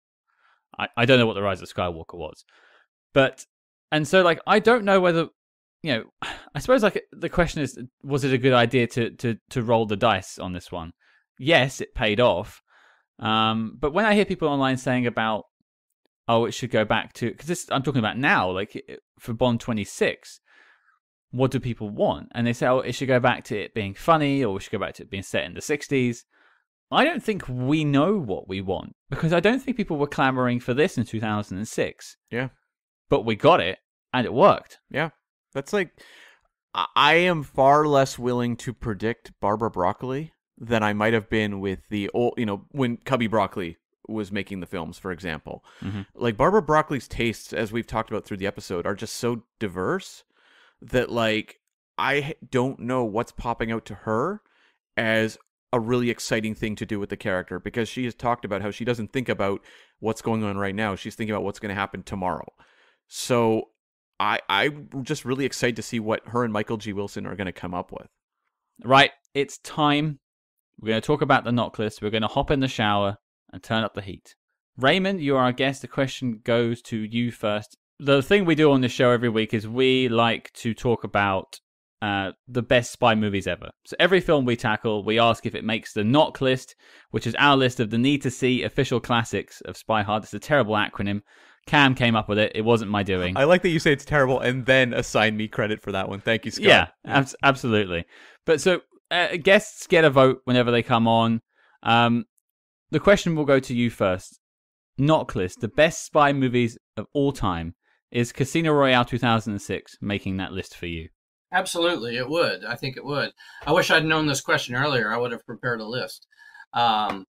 I don't know what The Rise of Skywalker was, and so like I don't know whether I suppose like the question is, was it a good idea to roll the dice on this one? Yes, it paid off. But when I hear people online saying about, oh, it should go back to, because this I'm talking about now, like for Bond 26, what do people want? And they say, oh, it should go back to it being funny, or we should go back to it being set in the 60s. I don't think we know what we want, because I don't think people were clamoring for this in 2006. Yeah. But we got it, and it worked. Yeah. That's like, I am far less willing to predict Barbara Broccoli than I might have been with the old, when Cubby Broccoli was making the films, for example. Like Barbara Broccoli's tastes, as we've talked about through the episode, are just so diverse that like I don't know what's popping out to her as a really exciting thing to do with the character, because she has talked about how she doesn't think about what's going on right now. She's thinking about what's going to happen tomorrow. So I'm just really excited to see what her and Michael G. Wilson are going to come up with. Right, it's time. We're going to talk about the knock list. We're going to hop in the shower and turn up the heat. Raymond, you are our guest. The question goes to you first. The thing we do on this show every week is we like to talk about the best spy movies ever. So every film we tackle, we ask if it makes the NOC list, which is our list of the need-to-see official classics of SpyHards. It's a terrible acronym. Cam came up with it. It wasn't my doing. I like that you say it's terrible and then assign me credit for that one. Thank you, Scott. Yeah, absolutely. But so guests get a vote whenever they come on. The question will go to you first. NOC list, the best spy movies of all time. Is Casino Royale 2006 making that list for you? Absolutely, it would. I think it would. I wish I'd known this question earlier. I would have prepared a list. But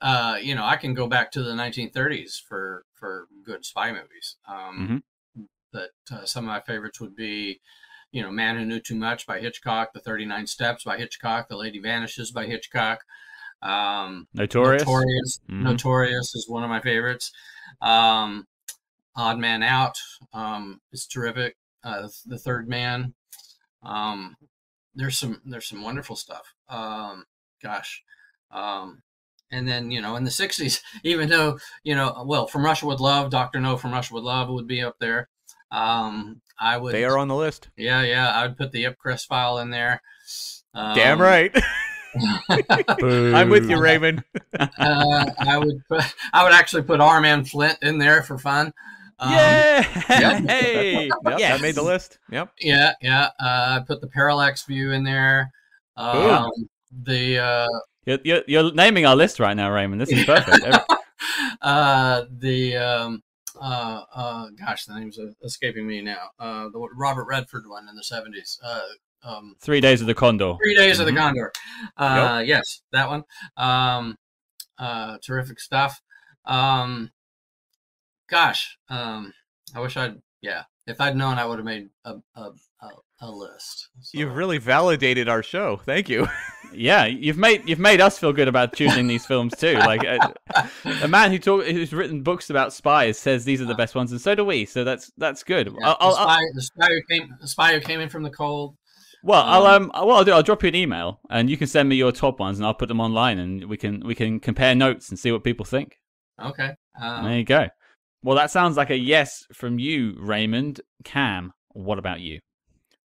I can go back to the 1930s for good spy movies. But some of my favorites would be, Man Who Knew Too Much by Hitchcock, The 39 Steps by Hitchcock, The Lady Vanishes by Hitchcock. Notorious. Notorious is one of my favorites. Odd Man Out is terrific. The Third Man. There's some wonderful stuff. And then, in the 60s, even though, From Russia with Love, Dr. No From Russia with Love would be up there. I would. They are on the list. Yeah. I would put the Ipcrest File in there. Damn right. I'm with you, Raymond. I would actually put Our Man Flint in there for fun. Hey, yep, yes. That made the list. Yep. Yeah. I put the Parallax View in there. You're naming our list right now, Raymond. This is perfect. The name's escaping me now. The Robert Redford one in the 70s. 3 Days of the Condor. 3 Days of the Condor. Yep. Yes, that one. Terrific stuff. I wish if I'd known, I would have made a list. So. You've really validated our show. Thank you. Yeah, you've made us feel good about choosing these films too. Like a man who's written books about spies says these are the best ones, and so do we. So that's good. Yeah, the spy who came in from the cold. Well, I'll drop you an email, and you can send me your top ones, and I'll put them online, and we can compare notes and see what people think. Okay. There you go. Well, that sounds like a yes from you, Raymond. Cam, what about you?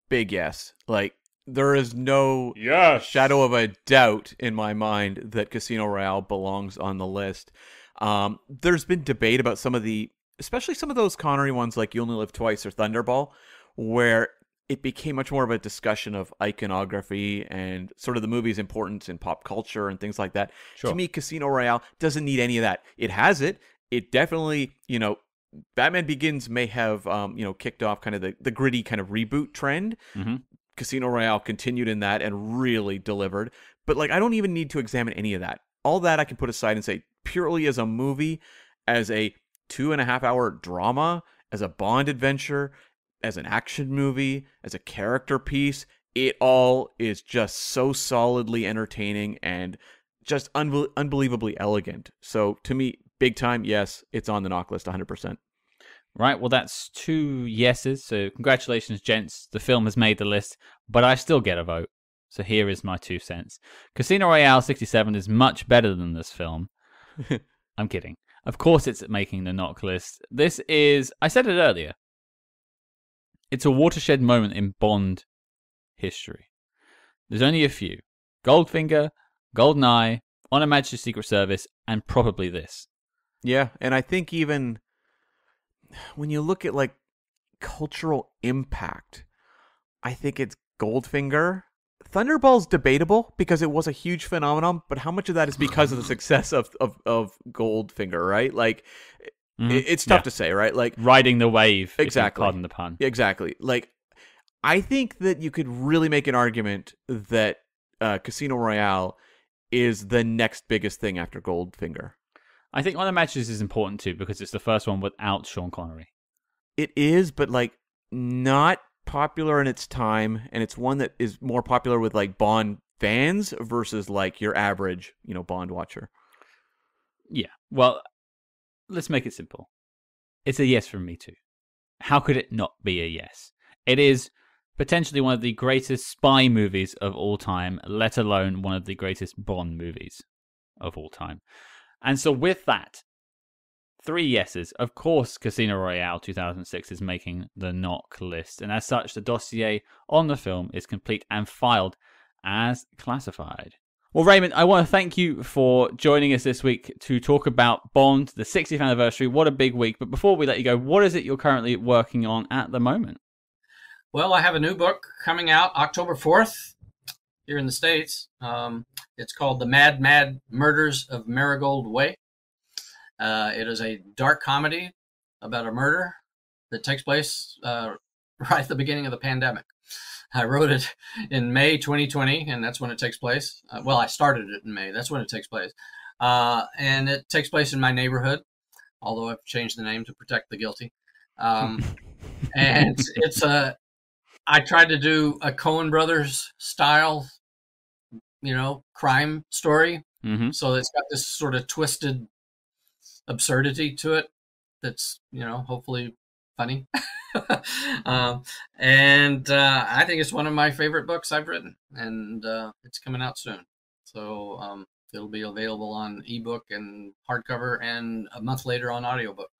Big yes. Like, there is no shadow of a doubt in my mind that Casino Royale belongs on the list. There's been debate about especially some of those Connery ones like You Only Live Twice or Thunderball, where it became much more of a discussion of iconography and sort of the movie's importance in pop culture and things like that. Sure. To me, Casino Royale doesn't need any of that. It has it. It definitely, Batman Begins may have, kicked off kind of the gritty kind of reboot trend. Mm-hmm. Casino Royale continued in that and really delivered. But I don't even need to examine any of that. All that I can put aside and say purely as a movie, as a 2.5-hour drama, as a Bond adventure, as an action movie, as a character piece, it all is just so solidly entertaining and just unbelievably elegant. So to me, big time, yes, it's on the NOC list 100%. Right, well, that's 2 yeses, so congratulations, gents. The film has made the list, but I still get a vote. So here is my 2 cents. Casino Royale 67 is much better than this film. I'm kidding. Of course it's making the NOC list. This is, I said it earlier, it's a watershed moment in Bond history. There's only a few. Goldfinger, GoldenEye, On Her Majesty's Secret Service, and probably this. Yeah, and I think even when you look at cultural impact, I think it's Goldfinger. Thunderball's debatable because it was a huge phenomenon, but how much of that is because of the success of Goldfinger, right? It's tough to say, right? Riding the wave, exactly. Pardon the pun. Exactly. I think that you could really make an argument that Casino Royale is the next biggest thing after Goldfinger. I think one of the matches is important too because it's the first one without Sean Connery. It is, but not popular in its time, and it's one that is more popular with Bond fans versus your average, Bond watcher. Yeah. Well, let's make it simple. It's a yes from me too. How could it not be a yes? It is potentially one of the greatest spy movies of all time, let alone one of the greatest Bond movies of all time. And so with that, 3 yeses. Of course, Casino Royale 2006 is making the knock list, and as such, the dossier on the film is complete and filed as classified. Well, Raymond, I want to thank you for joining us this week to talk about Bond, the 60th anniversary. What a big week. But before we let you go, what is it you're currently working on at the moment? Well, I have a new book coming out October 4th here in the States. It's called The Mad, Mad Murders of Marigold Way. It is a dark comedy about a murder that takes place right at the beginning of the pandemic. I wrote it in May 2020, and that's when it takes place. Well, I started it in May. That's when it takes place. And it takes place in my neighborhood, although I've changed the name to protect the guilty. And it's I tried to do a Coen Brothers style, crime story. Mm-hmm. So it's got this sort of twisted absurdity to it that's, hopefully funny. And I think it's one of my favorite books I've written, and it's coming out soon. So it'll be available on ebook and hardcover, and a month later on audiobook.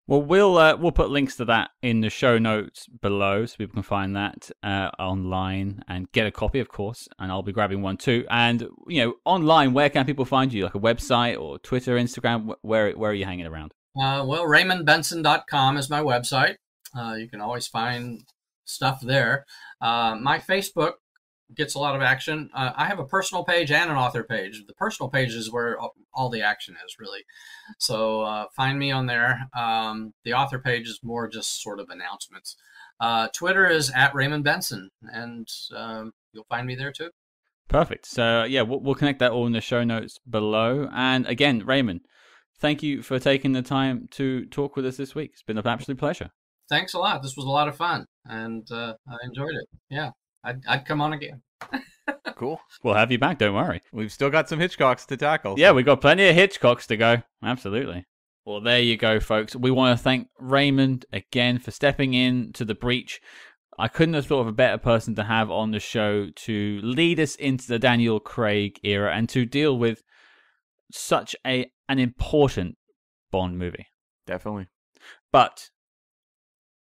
Well, we'll put links to that in the show notes below, so people can find that online and get a copy, of course. And I'll be grabbing one too. And online, where can people find you? Like a website or Twitter, Instagram? Where are you hanging around? Well, RaymondBenson.com is my website. You can always find stuff there. My Facebook gets a lot of action. I have a personal page and an author page. The personal page is where all the action is, really. So find me on there. The author page is more just sort of announcements. Twitter is @RaymondBenson, and you'll find me there too. Perfect. So yeah, we'll connect that all in the show notes below. And again, Raymond, thank you for taking the time to talk with us this week. It's been an absolute pleasure. Thanks a lot. This was a lot of fun, and I enjoyed it. Yeah, I'd come on again. Cool. We'll have you back, don't worry. We've still got some Hitchcocks to tackle. Yeah, we've got plenty of Hitchcocks to go. Absolutely. Well, there you go, folks. We want to thank Raymond again for stepping in to the breach. I couldn't have thought of a better person to have on the show to lead us into the Daniel Craig era and to deal with such an important Bond movie. Definitely. But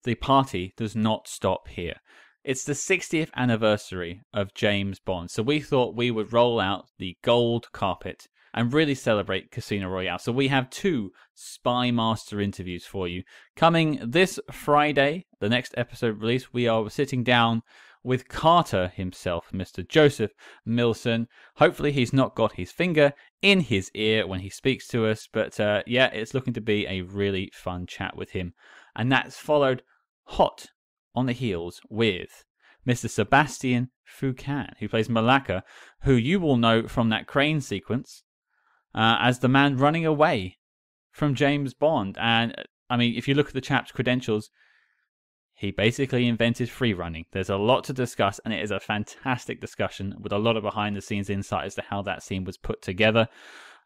the party does not stop here. It's the 60th anniversary of James Bond, so we thought we would roll out the gold carpet and really celebrate Casino Royale. So we have 2 Spy Master interviews for you. Coming this Friday, the next episode release, we are sitting down with Carter himself, Mr. Joseph Mikkelsen. Hopefully he's not got his finger in his ear when he speaks to us, but yeah, it's looking to be a really fun chat with him. And that's followed hot on the heels with Mr. Sebastian Foucan, who plays Malaka, who you will know from that crane sequence as the man running away from James Bond. And I mean, if you look at the chap's credentials, he basically invented free running. There's a lot to discuss, and it is a fantastic discussion with a lot of behind-the-scenes insight as to how that scene was put together.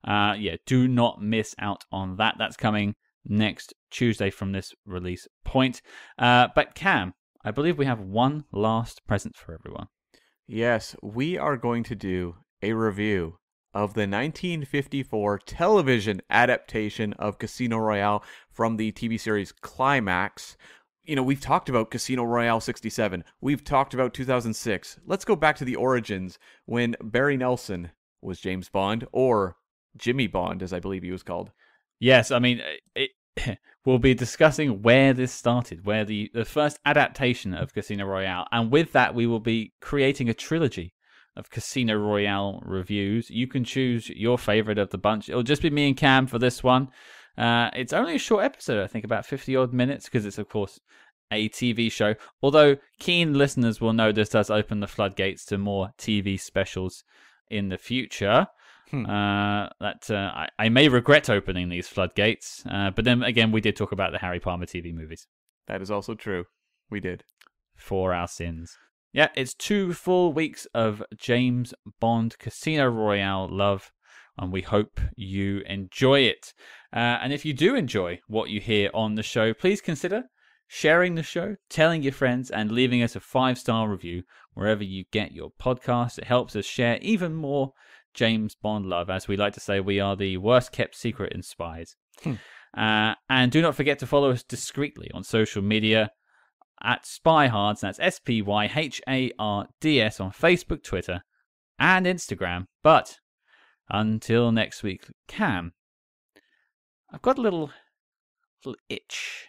Yeah, do not miss out on that. That's coming next Tuesday from this release point. But Cam, I believe we have one last present for everyone. Yes, we are going to do a review of the 1954 television adaptation of Casino Royale from the TV series Climax. We've talked about Casino Royale 67. We've talked about 2006. Let's go back to the origins when Barry Nelson was James Bond, or Jimmy Bond, as I believe he was called. Yes, I mean, we'll be discussing where this started, where the first adaptation of Casino Royale. And with that, we will be creating a trilogy of Casino Royale reviews. You can choose your favorite of the bunch. It'll just be me and Cam for this one. It's only a short episode, I think, about 50-odd minutes, because it's, of course, a TV show. Although keen listeners will know this does open the floodgates to more TV specials in the future. I may regret opening these floodgates, but then again, we did talk about the Harry Palmer TV movies. That is also true. We did. For our sins. Yeah, it's 2 full weeks of James Bond Casino Royale love, and we hope you enjoy it. And if you do enjoy what you hear on the show, please consider sharing the show, telling your friends, and leaving us a 5-star review wherever you get your podcast. It helps us share even more James Bond love. As we like to say, we are the worst kept secret in spies. And do not forget to follow us discreetly on social media at SpyHards. That's SpyHards on Facebook, Twitter, and Instagram. But until next week, Cam, I've got a little itch